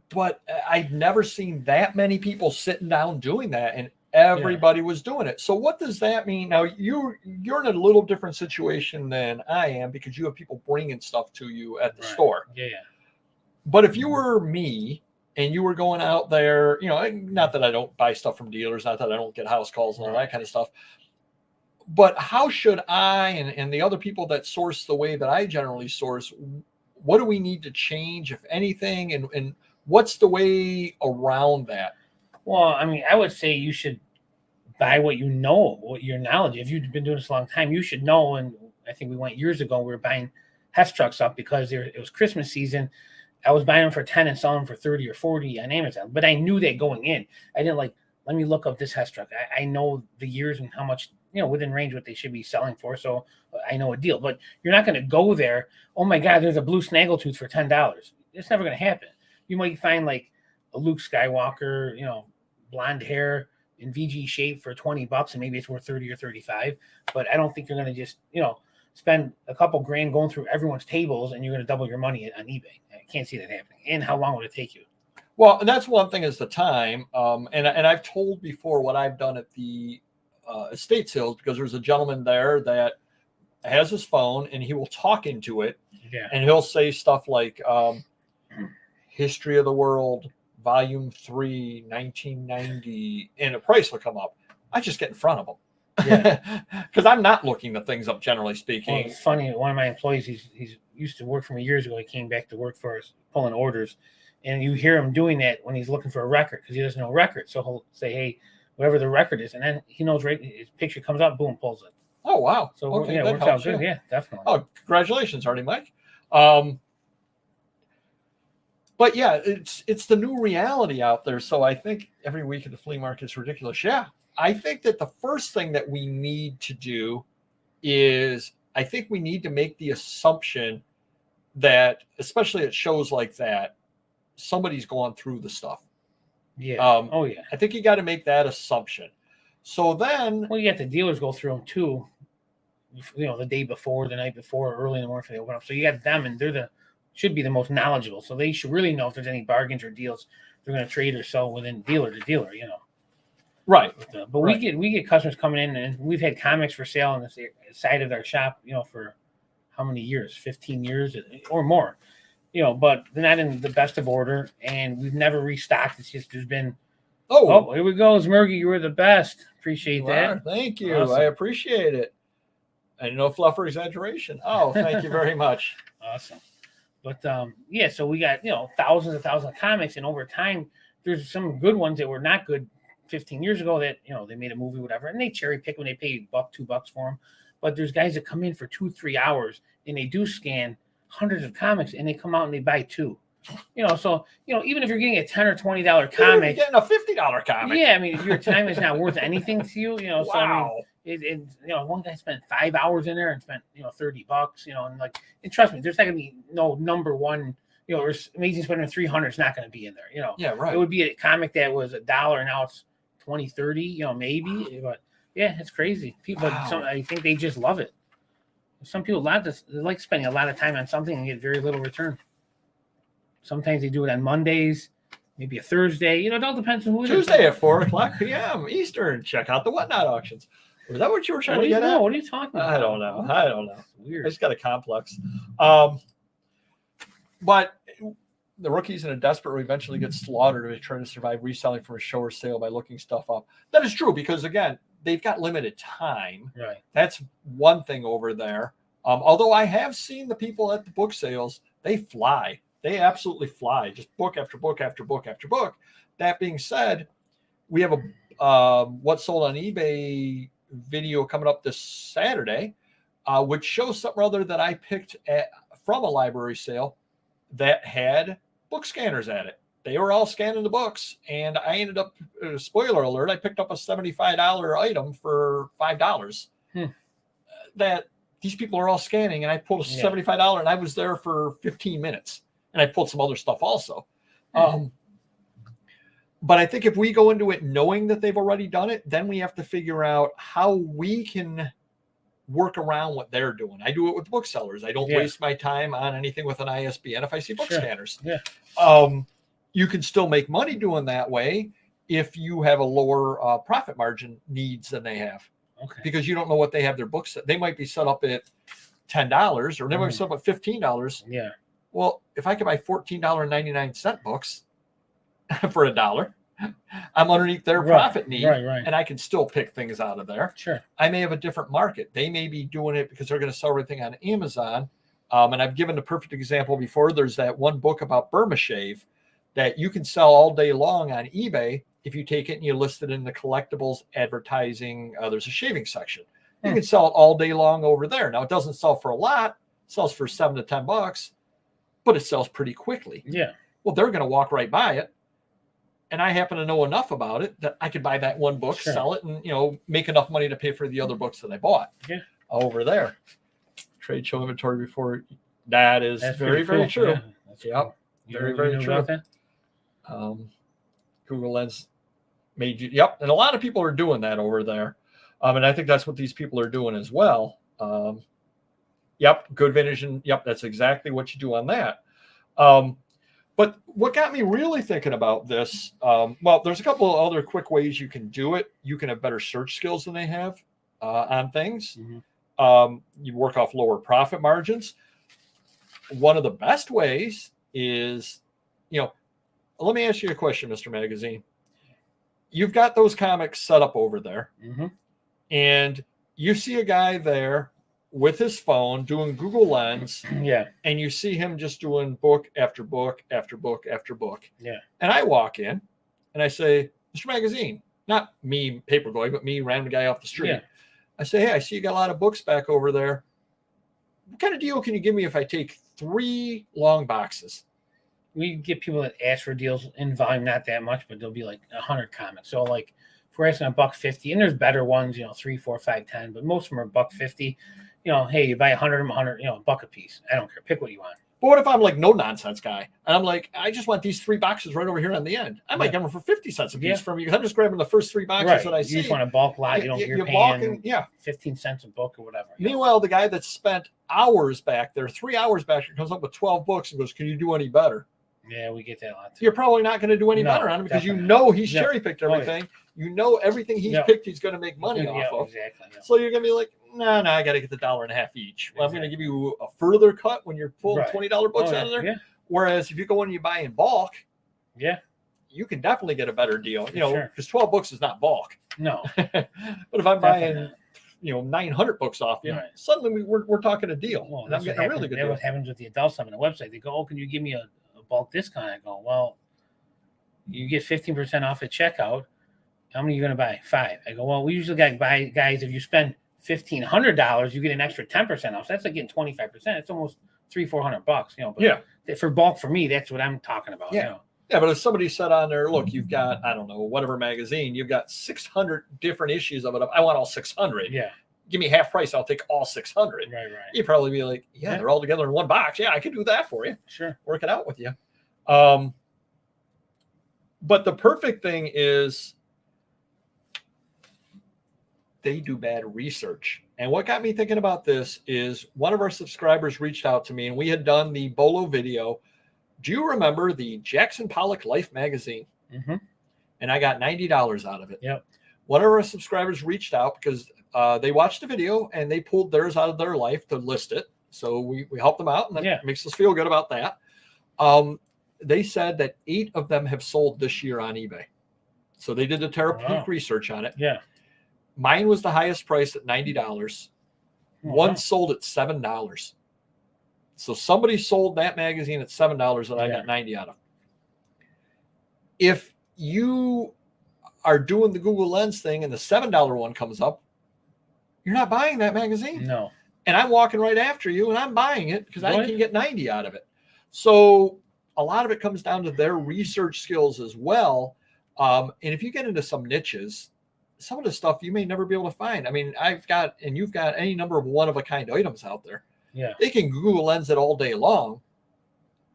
But I've never seen that many people sitting down doing that, and everybody was doing it. So what does that mean? Now you're in a little different situation than I am because you have people bringing stuff to you at the store. Yeah. But if you were me and you were going out there, not that I don't buy stuff from dealers, not that I don't get house calls and all that kind of stuff, but how should I and the other people that source the way that I generally source, what do we need to change, if anything, and what's the way around that? Well, I mean, I would say you should buy what you know, what your knowledge. If you've been doing this a long time, you should know. And I think we went years ago. We were buying Hess trucks up because it was Christmas season. I was buying them for 10 and selling them for 30 or 40 on Amazon. But I knew that going in. I didn't let me look up this Hess truck. I know the years and how much, within range what they should be selling for. So I know a deal. But you're not going to go there. Oh my God, there's a blue snaggletooth for $10. It's never going to happen. You might find like a Luke Skywalker, blonde hair in VG shape for $20, and maybe it's worth 30 or 35. But I don't think you're going to just, spend a couple grand going through everyone's tables and you're going to double your money on eBay. I can't see that happening. And how long would it take you? Well, and that's one thing is the time. And I've told before what I've done at the estate sales, because there's a gentleman there that has his phone and he will talk into it. Yeah. And he'll say stuff like History of the World, Volume 3, 1990, and a price will come up. I just get in front of him. Yeah. Because I'm not looking the things up, generally speaking. Well, it's funny. One of my employees, he's used to work for me years ago. He came back to work for us, pulling orders. And you hear him doing that when he's looking for a record because he doesn't know record. So he'll say, hey, whatever the record is. And then he knows right, his picture comes up, boom, pulls it. Oh, wow. So okay, it works out good. Yeah, definitely. Oh, congratulations, Artie Mike. But yeah, it's the new reality out there. So I think every week at the flea market is ridiculous. Yeah. I think that the first thing that we need to do is I think we need to make the assumption that, especially at shows like that, somebody's gone through the stuff. Yeah. Oh, yeah. I think you got to make that assumption. So then... Well, you got the dealers go through them too, the day before, the night before, early in the morning for the open up. So you got them, and should be the most knowledgeable. So they should really know if there's any bargains or deals they're going to trade or sell within dealer to dealer, Right. But right. we get customers coming in, and we've had comics for sale on the side of our shop, for how many years? 15 years or more. But they're not in the best of order, and we've never restocked. It's just there's been. Oh, here we go, Zmergy. You were the best. Appreciate that. Thank you. Awesome. I appreciate it. And no fluff or exaggeration. Oh, thank you very much. Awesome. But so we got thousands of comics, and over time, there's some good ones that were not good 15 years ago that they made a movie, whatever, and they cherry pick when they pay $1, $2 for them. But there's guys that come in for 2-3 hours and they do scan hundreds of comics and they come out and they buy 2. So even if you're getting a $10 or $20 comic, you're getting a $50 comic. Yeah, I mean, if your time is not worth anything to you, Wow. So I mean, one guy spent 5 hours in there and spent $30, and trust me, there's not gonna be no number one. Or Amazing Spider-Man 300 is not going to be in there. Yeah, right. It would be a comic that was $1, now it's 20, 30. Maybe, but yeah, it's crazy. People, wow. I think they just love it. Some people they like spending a lot of time on something and get very little return. Sometimes they do it on Mondays, maybe a Thursday. It all depends on who. Tuesday at 4:00 p.m. Eastern. Check out the Whatnot auctions. Was that what you were trying to get at? What are you talking about? I don't know. It's weird. I just got a complex. But the rookies in a desperate will eventually get slaughtered if they try to survive reselling from a show or sale by looking stuff up. That is true because, again, they've got limited time. Right. That's one thing over there. Although I have seen the people at the book sales, they fly. They absolutely fly. Just book after book after book after book. That being said, we have a What's Sold on eBay video coming up this Saturday, which shows something other that I picked from a library sale that had book scanners at it. They were all scanning the books, and I ended up, spoiler alert, I picked up a $75 item for $5. That these people are all scanning, and I pulled a $75, and I was there for 15 minutes, and I pulled some other stuff also. But I think if we go into it knowing that they've already done it, then we have to figure out how we can work around what they're doing. I do it with booksellers. I don't waste my time on anything with an ISBN if I see book scanners. Yeah. You can still make money doing that way if you have a lower profit margin needs than they have. Okay. Because you don't know what they have their books. They might be set up at $10 or they might be set up at $15. Yeah. Well, if I could buy $14.99 books for $1, I'm underneath their profit need, and I can still pick things out of there. Sure. I may have a different market. They may be doing it because they're going to sell everything on Amazon. And I've given a perfect example before. There's that one book about Burma shave that you can sell all day long on eBay, if you take it and you list it in the collectibles advertising, there's a shaving section. You can sell it all day long over there. Now, it doesn't sell for a lot. It sells for $7 to $10, but it sells pretty quickly. Yeah. Well, they're going to walk right by it. And I happen to know enough about it that I could buy that one book, sell it, and, make enough money to pay for the other books that I bought over there. Trade show inventory before. That's very, very true. Yeah, very, very true. Google Lens made you. Yep. And a lot of people are doing that over there. And I think that's what these people are doing as well. Yep. Good vision. Yep. That's exactly what you do on that. But what got me really thinking about this, well, there's a couple of other quick ways you can do it. You can have better search skills than they have on things. You work off lower profit margins. One of the best ways is, let me ask you a question, Mr. Magazine. You've got those comics set up over there, and you see a guy there with his phone doing Google Lens. And you see him just doing book after book after book after book. And I walk in and I say, Mr. Magazine, not me, Papergoy, but me, random guy off the street. I say, hey, I see you got a lot of books back over there. What kind of deal can you give me if I take 3 long boxes? We get people that ask for deals in volume, not that much, but there'll be like 100 comics. So like if we're asking $1.50, and there's better ones, 3, 4, 5, 10, but most of them are $1.50. Hey, you buy 100 of them, 100, $1 a piece. I don't care. Pick what you want. But what if I'm like no nonsense guy? And I'm like, I just want these 3 boxes right over here on the end. I might get them for 50 cents a piece from you because I'm just grabbing the first 3 boxes that I see. You just want a bulk lot. You're paying 15 cents a book or whatever. Meanwhile, the guy that spent hours back there, 3 hours back there, comes up with 12 books and goes, can you do any better? Yeah, we get that a lot too. You're probably not going to do any better on him because he's cherry picked everything. Everything he's picked, he's going to make money off of. Exactly. So you're going to be like, no, I got to get the $1.50 each. Well, I'm going to give you a further cut when you're pulling $20 books out of there. Whereas if you go and you buy in bulk, you can definitely get a better deal. Because 12 books is not bulk. No. But if I'm buying 900 books off you, suddenly we're talking a deal. Well, and I'm getting a really good deal. What happens with the adult stuff on the website? They go, oh, can you give me a bulk discount? I go, well, you get 15% off at checkout. How many are you going to buy? 5. I go, well, we usually got guys, if you spend $1,500, you get an extra 10% off. So that's like getting 25%. It's almost $300-400 bucks, But for bulk, for me, that's what I'm talking about. Yeah, but if somebody said on there, look, you've got, I don't know, whatever magazine, you've got 600 different issues of it. I want all 600. Give me half price. I'll take all 600. Right. You'd probably be like, they're all together in one box. Yeah, I can do that for you. Sure. Work it out with you. But the perfect thing is they do bad research. And what got me thinking about this is one of our subscribers reached out to me, and we had done the Bolo video. Do you remember the Jackson Pollock Life Magazine? And I got $90 out of it. One of our subscribers reached out because they watched the video and they pulled theirs out of their life to list it. So we helped them out, and that makes us feel good about that. They said that 8 of them have sold this year on eBay. So they did the therapeutic research on it. Mine was the highest price at $90. One sold at $7. So somebody sold that magazine at $7 that I got 90 out of. If you are doing the Google Lens thing and the $7 one comes up, you're not buying that magazine. No. And I'm walking right after you and I'm buying it because I can get 90 out of it. So a lot of it comes down to their research skills as well. And if you get into some niches, some of the stuff you may never be able to find. I mean, you've got any number of one-of-a-kind items out there. They can Google Lens it all day long.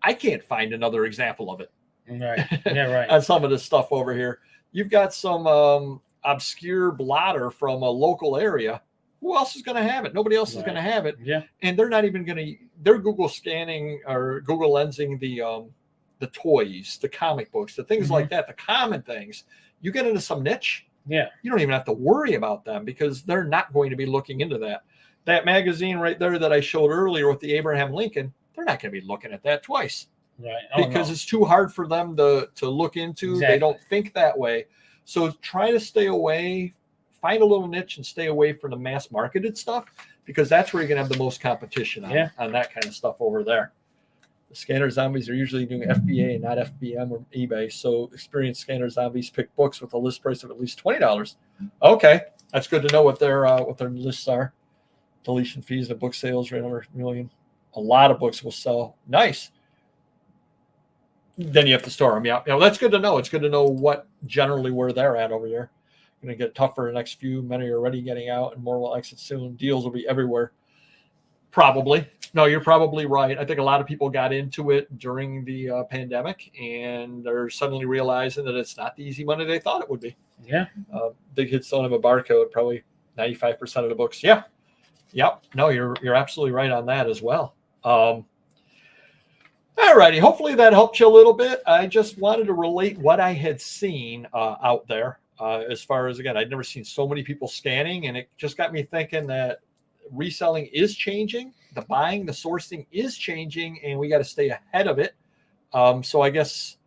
I can't find another example of it. Right. On some of this stuff over here. You've got some obscure blotter from a local area. Who else is going to have it? Nobody else is going to have it. And they're not even going to, they're Google scanning or Google Lensing the toys, the comic books, the things like that, the common things. You get into some niche, you don't even have to worry about them because they're not going to be looking into that. That magazine right there that I showed earlier with the Abraham Lincoln, they're not going to be looking at that twice. Because it's too hard for them to look into. They don't think that way. So try to stay away, find a little niche and stay away from the mass marketed stuff because that's where you're going to have the most competition on that kind of stuff over there. The scanner zombies are usually doing FBA and not FBM or eBay. So experienced scanner zombies pick books with a list price of at least $20. Okay, that's good to know what their lists are. Deletion fees, the book sales right over $1 million. A lot of books will sell. Nice. Then you have to store them. Yeah, that's good to know. It's good to know what generally where they're at over there. Going to get tougher the next few. Many are already getting out, and more will exit soon. Deals will be everywhere. Probably. No, you're probably right. I think a lot of people got into it during the pandemic, and they're suddenly realizing that it's not the easy money they thought it would be. Yeah. Big kids don't have a barcode. Probably 95% of the books. Yeah. Yep. No, you're absolutely right on that as well. All righty. Hopefully that helped you a little bit. I just wanted to relate what I had seen out there. As far as, again, I'd never seen so many people scanning, and it just got me thinking that reselling is changing. The buying, the sourcing is changing, and we got to stay ahead of it. So I guess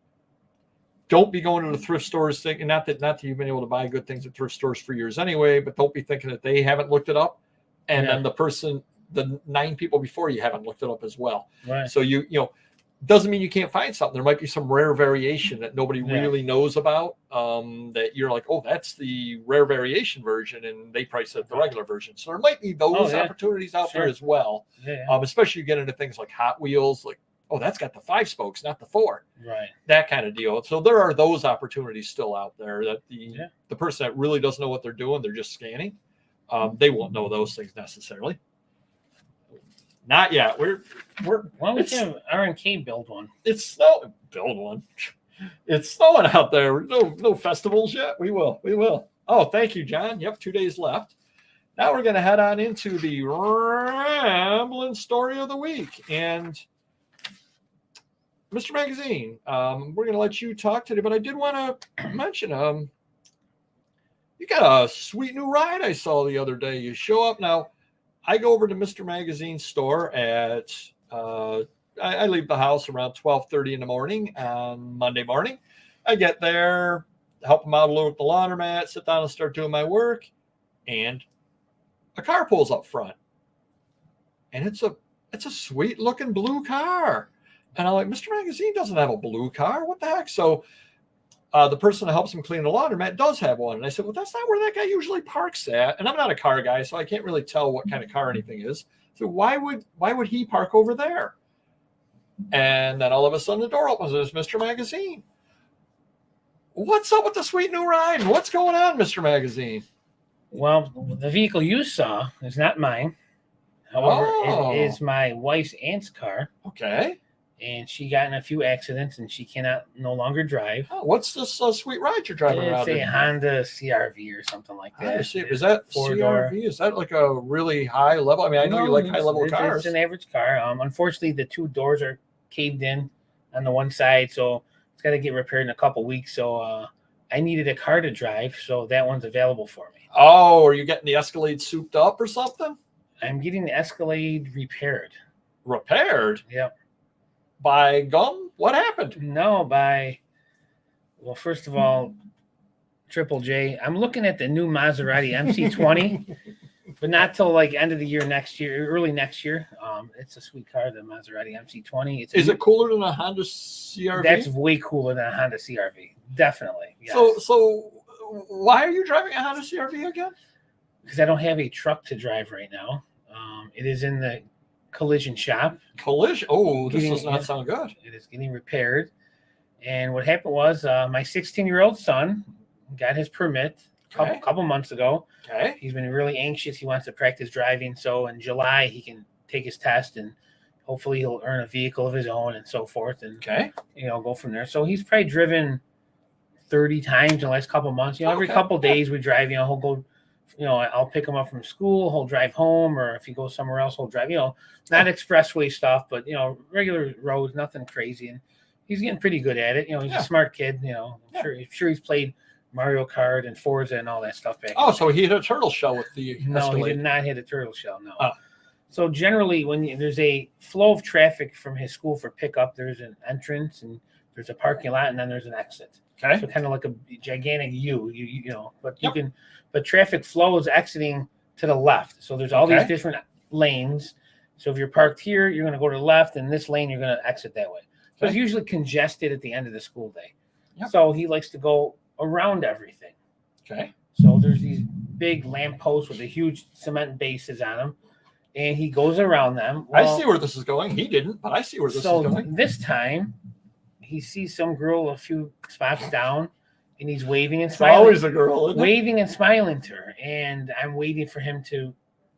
don't be going to the thrift stores thinking, not that you've been able to buy good things at thrift stores for years anyway, but don't be thinking that they haven't looked it up. And then the 9 people before you haven't looked it up as well. Right. So you doesn't mean you can't find something. There might be some rare variation that nobody really knows about, that you're like, oh, that's the rare variation version, and they price it at the regular version. So there might be those opportunities out there as well. Especially you get into things like Hot Wheels, like, oh, that's got the 5 spokes, not the 4. Right. That kind of deal. So there are those opportunities still out there that the person that really doesn't know what they're doing, they're just scanning. They won't know those things necessarily. Not yet. Why don't we have R&K build one? Build one. It's snowing out there. No festivals yet. We will. Oh, thank you, John. Yep, 2 days left. Now we're going to head on into the rambling story of the week. And Mr. Magazine, we're going to let you talk today, but I did want to mention, you got a sweet new ride I saw the other day. You show up now. I go over to Mr. Magazine's store at, I leave the house around 12:30 in the morning on Monday morning. I get there, help them out a little with the laundromat, sit down and start doing my work, and a car pulls up front. And it's a sweet looking blue car. And I'm like, Mr. Magazine doesn't have a blue car. What the heck? So the person that helps him clean the laundromat does have one. And I said, well, that's not where that guy usually parks at. And I'm not a car guy, so I can't really tell what kind of car anything is. So why would he park over there? And then all of a sudden the door opens. There's Mr. Magazine. What's up with the sweet new ride? What's going on, Mr. Magazine? Well, the vehicle you saw is not mine. However, it is my wife's aunt's car. Okay. And she got in a few accidents, and she cannot no longer drive. Oh, what's this sweet ride you're driving around? It's a Honda CRV or something like that. Is that CRV? Is that like a really high level? I mean, I know you like high level cars. It's an average car. Unfortunately, the 2 doors are caved in on the one side, so it's got to get repaired in a couple weeks. So I needed a car to drive, so that one's available for me. Oh, are you getting the Escalade souped up or something? I'm getting the Escalade repaired. Repaired? Yep. By gum? What happened? No, well, first of all, Triple J, I'm looking at the new Maserati MC20, but not till like end of the year early next year. It's a sweet car, the Maserati MC20. Is it cooler than a Honda CRV? That's way cooler than a Honda CRV. Definitely. Yes. So why are you driving a Honda CRV again? Because I don't have a truck to drive right now. It is in the collision shop. Collision? Oh, this does not sound good. It is getting repaired. And what happened was my 16-year-old son got his permit a couple months ago. Okay. He's been really anxious. He wants to practice driving. So in July, he can take his test, and hopefully he'll earn a vehicle of his own and so forth. And, go from there. So he's probably driven 30 times in the last couple months. Every couple days we drive, he'll go, I'll pick him up from school. He'll drive home, or if he goes somewhere else, he'll drive, not expressway stuff, but, regular roads, nothing crazy. And he's getting pretty good at it. He's a smart kid, I'm sure he's played Mario Kart and Forza and all that stuff back. Oh, so he hit a turtle shell with the No, he did not hit a turtle shell, no. Oh. So generally when there's a flow of traffic from his school for pickup, there's an entrance and there's a parking lot and then there's an exit. Okay. So kind of like a gigantic U, but traffic flow is exiting to the left. So there's all these different lanes. So if you're parked here, you're going to go to the left, and this lane, you're going to exit that way. So it's Okay. usually congested at the end of the school day. Yep. So he likes to go around everything. Okay. So there's these big lamp posts with the huge cement bases on them, and he goes around them. I see where this is going. He didn't, but I see where this is going. This time, he sees some girl a few spots down, and he's waving and It's smiling. always a girl, isn't it? Waving and smiling to her, and I'm waiting for him to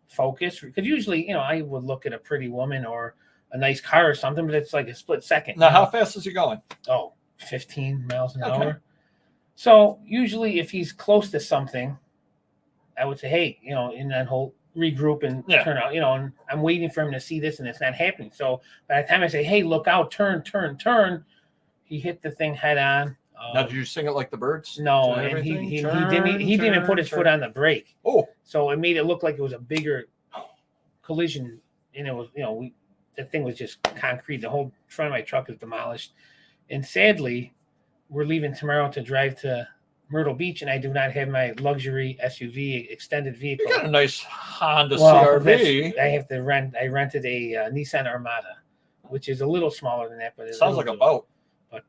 focus, because usually, I would look at a pretty woman or a nice car or something, but it's like a split second. Now, how fast is he going? 15 miles an Okay. hour. So usually if he's close to something, I would say, hey, in that whole regroup and turn out, and I'm waiting for him to see this, and it's not happening. So by the time I say, hey, look out, turn, he hit the thing head on. Now, did you sing it like the birds? No, and he didn't even put his foot on the brake. Oh, so it made it look like it was a bigger collision, and it was, the thing was just concrete. The whole front of my truck is demolished, and sadly, we're leaving tomorrow to drive to Myrtle Beach, and I do not have my luxury SUV extended vehicle. you got a nice Honda CRV. I have to rent. I rented a Nissan Armada, which is a little smaller than that, but it Sounds like a boat. But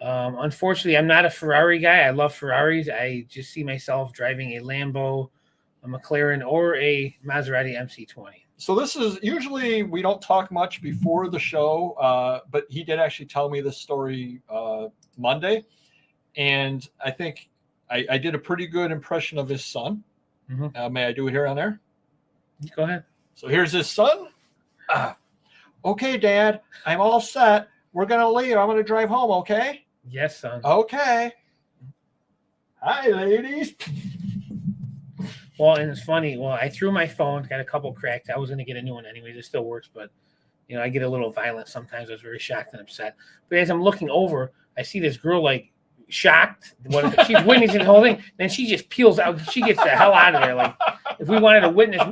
unfortunately, I'm not a Ferrari guy. I love Ferraris. I just see myself driving a Lambo, a McLaren, or a Maserati MC20. So this is usually, we don't talk much before the show, but he did actually tell me this story Monday, and I think I did a pretty good impression of his son. Mm-hmm. May I do it here on air? Go ahead. So here's his son. Okay, Dad, I'm all set. We're gonna leave. I'm gonna drive home. Okay. Yes, son. Okay. Hi, ladies. Well, and it's funny. Well, I threw my phone, got a couple cracked. I was going to get a new one anyways. It still works, but, I get a little violent sometimes. I was very shocked and upset. But as I'm looking over, I see this girl, like, shocked. She's witnessing the whole thing. Then she just peels out. She gets the hell out of there. Like, if we wanted to witness,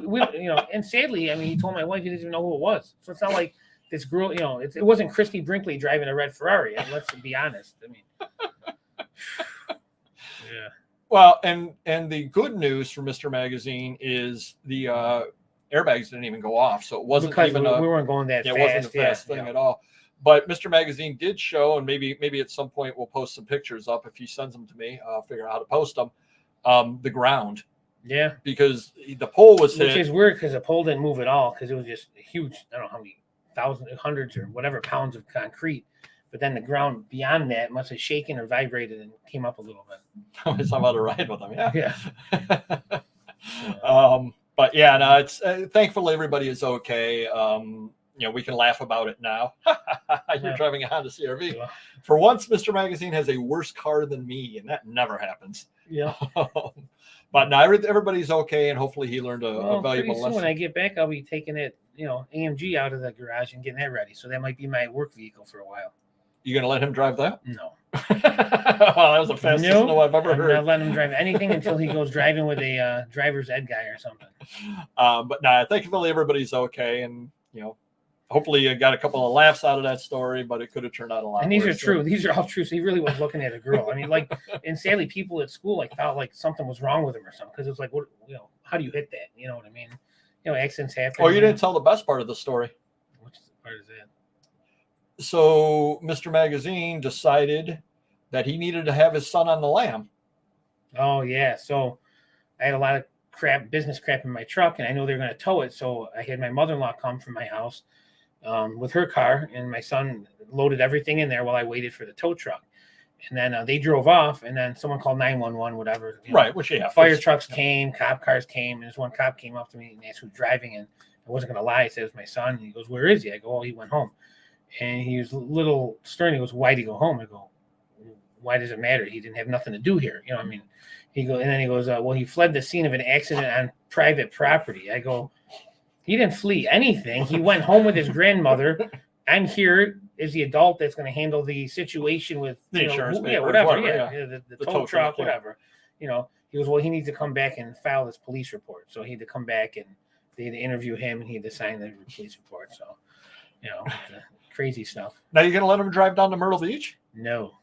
and sadly, he told my wife he didn't even know who it was. So it's not like this girl, it wasn't Christy Brinkley driving a red Ferrari. Let's be honest. Yeah. Well, and the good news for Mr. Magazine is the airbags didn't even go off, so it wasn't because even we weren't going that fast. It wasn't a fast thing at all. But Mr. Magazine did show, and maybe at some point we'll post some pictures up if he sends them to me. I'll figure out how to post them. The ground, because the pole was hit, which is weird because the pole didn't move at all because it was just huge. I don't know how many thousands, hundreds, or whatever pounds of concrete. But then the ground beyond that must have shaken or vibrated and came up a little bit. It's about to ride with them, yeah. But yeah, no, it's thankfully everybody is okay. We can laugh about it now. You're driving a Honda CRV. Yeah. For once, Mr. Magazine has a worse car than me, and that never happens. Yeah. But now everybody's okay, and hopefully he learned a valuable lesson. When I get back, I'll be taking it, AMG out of the garage and getting that ready. So that might be my work vehicle for a while. You gonna let him drive that? No. Well, that was the fastest no I've ever heard. I'm not letting him drive anything until he goes driving with a driver's ed guy or something. But thankfully everybody's okay, and hopefully you got a couple of laughs out of that story, but it could have turned out a lot. And these worse, are true. These are all true. So he really was looking at a girl. And sadly, people at school felt like something was wrong with him or something because it was like, what, how do you hit that? You know what I mean? Accidents happen. Oh, you didn't tell the best part of the story. Which part is that? So Mr. Magazine decided that he needed to have his son on the lam. Oh yeah. So I had a lot of business crap in my truck, and I know they were going to tow it. So I had my mother-in-law come from my house with her car, and my son loaded everything in there while I waited for the tow truck. And then they drove off, and then someone called 911, whatever. Right, which fire trucks came, cop cars came, and this one cop came up to me and asked who's driving, and I wasn't going to lie. I said, it was my son. And he goes, where is he? I go, oh, he went home. And he was a little stern. He goes, why'd he go home? I go, why does it matter? He didn't have nothing to do here. He goes, well, he fled the scene of an accident on private property. I go, he didn't flee anything. He went home with his grandmother. I'm here as the adult that's going to handle the situation with the insurance, whatever. The tow truck, whatever. He goes, well, he needs to come back and file this police report. So he had to come back and they had to interview him, and he had to sign the police report. So, crazy stuff. Now you're going to let him drive down to Myrtle Beach? No.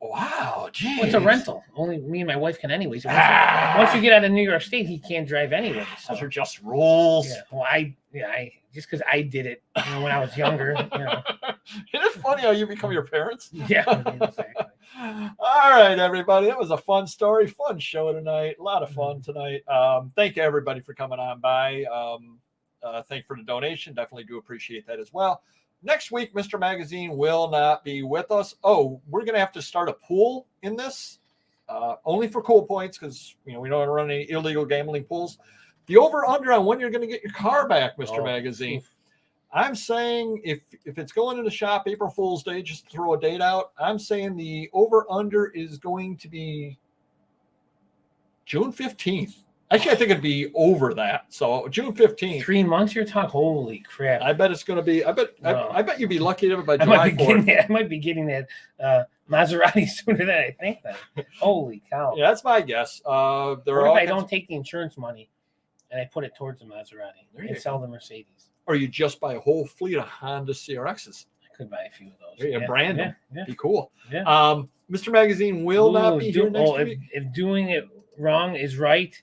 Wow, geez. Well, it's a rental. Only me and my wife can anyways. Once you get out of New York State, he can't drive anyways. Those are just rules. Yeah. Well, Yeah, just because I did it when I was younger. Isn't it funny how you become your parents? Yeah, exactly. All right, everybody. That was a fun story, fun show tonight. A lot of fun tonight. Thank you, everybody, for coming on by. Thank you for the donation. Definitely do appreciate that as well. Next week, Mr. Magazine will not be with us. Oh, we're going to have to start a pool in this, only for cool points, because we don't want to run any illegal gambling pools. The over-under on when you're going to get your car back, Mr. Magazine. Oof. I'm saying if it's going in the shop April Fool's Day, just to throw a date out, I'm saying the over-under is going to be June 15th. Actually, I think it'd be over that. So June 15th. 3 months you're talking? Holy crap. I bet it's going to be, I bet you'd be lucky to have it by July 4th. I might be getting that Maserati sooner than I think then. Holy cow. Yeah, that's my guess. What if I don't take the insurance money and I put it towards the Maserati and sell the Mercedes? Or you just buy a whole fleet of Honda CRXs. I could buy a few of those. Yeah, brand them. Yeah. Be cool. Yeah. Mr. Magazine will not be here next week. If doing it wrong is right,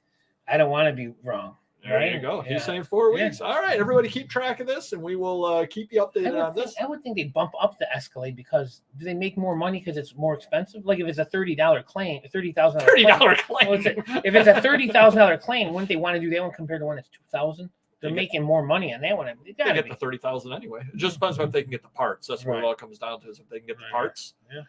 I don't want to be wrong. There you go. He's saying 4 weeks. All right, everybody keep track of this, and we will keep you updated on this. I would think they'd bump up the Escalade because do they make more money because it's more expensive? Like if it's a $30 claim, $30,000 claim. If it's a $30,000 claim, wouldn't they want to do that one compared to one that's $2,000? They're making more money on that one. They get the $30,000 anyway. It just depends on if they can get the parts. That's what it all comes down to, is if they can get the parts. Yeah.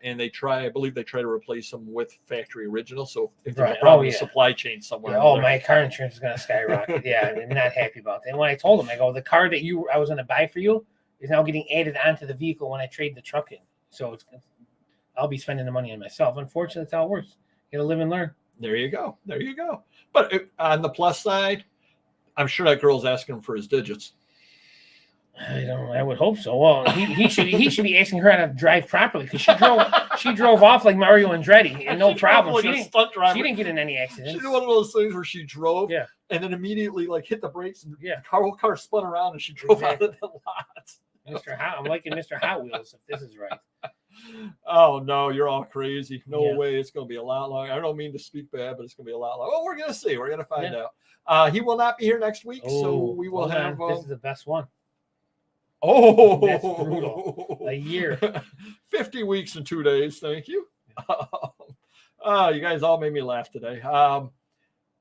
And I believe they try to replace them with factory original. So if there's a problem with supply chain somewhere. Yeah. My car insurance is going to skyrocket. Yeah, I'm not happy about that. And when I told them, I go, the car that I was going to buy for you is now getting added onto the vehicle when I trade the truck in. So I'll be spending the money on myself. Unfortunately, that's how it works. You got to live and learn. There you go. But on the plus side, I'm sure that girl's asking him for his digits. I would hope so. Well, he should be asking her how to drive properly because she drove off like Mario Andretti and no problem. Like she didn't get in any accidents. She did one of those things where she drove and then immediately hit the brakes and the car spun around and she drove out of the lot. I'm liking Mr. Hot Wheels if this is right. Oh no, you're all crazy. No way, it's going to be a lot longer. I don't mean to speak bad, but it's going to be a lot longer. Well, we're going to see. We're going to find out. He will not be here next week, so we will have. This is the best one. Oh, that's brutal. A year. 50 weeks and 2 days. Thank you. You guys all made me laugh today.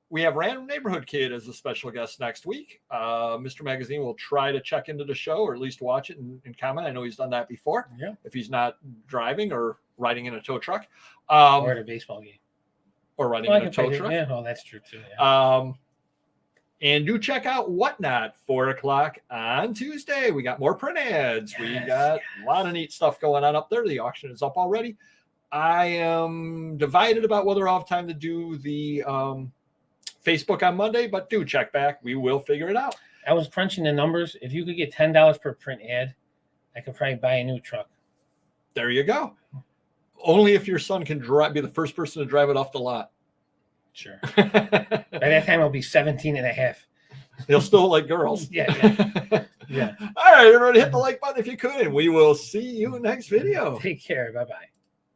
We have Random Neighborhood Kid as a special guest next week. Mr. Magazine will try to check into the show or at least watch it and comment. I know he's done that before. Yeah. If he's not driving or riding in a tow truck. Or at a baseball game. Or riding in a tow truck. Yeah, that's true too. Yeah. And do check out Whatnot, 4:00 on Tuesday. We got more print ads. We got a lot of neat stuff going on up there. The auction is up already. I am divided about whether I'll have time to do the Facebook on Monday, but do check back. We will figure it out. I was crunching the numbers. If you could get $10 per print ad, I could probably buy a new truck. There you go. Only if your son can be the first person to drive it off the lot. Sure. By that time, I'll be 17 and a half. He'll still like girls. Yeah. All right, everybody hit the like button if you could, and we will see you next video. Take care. Bye-bye.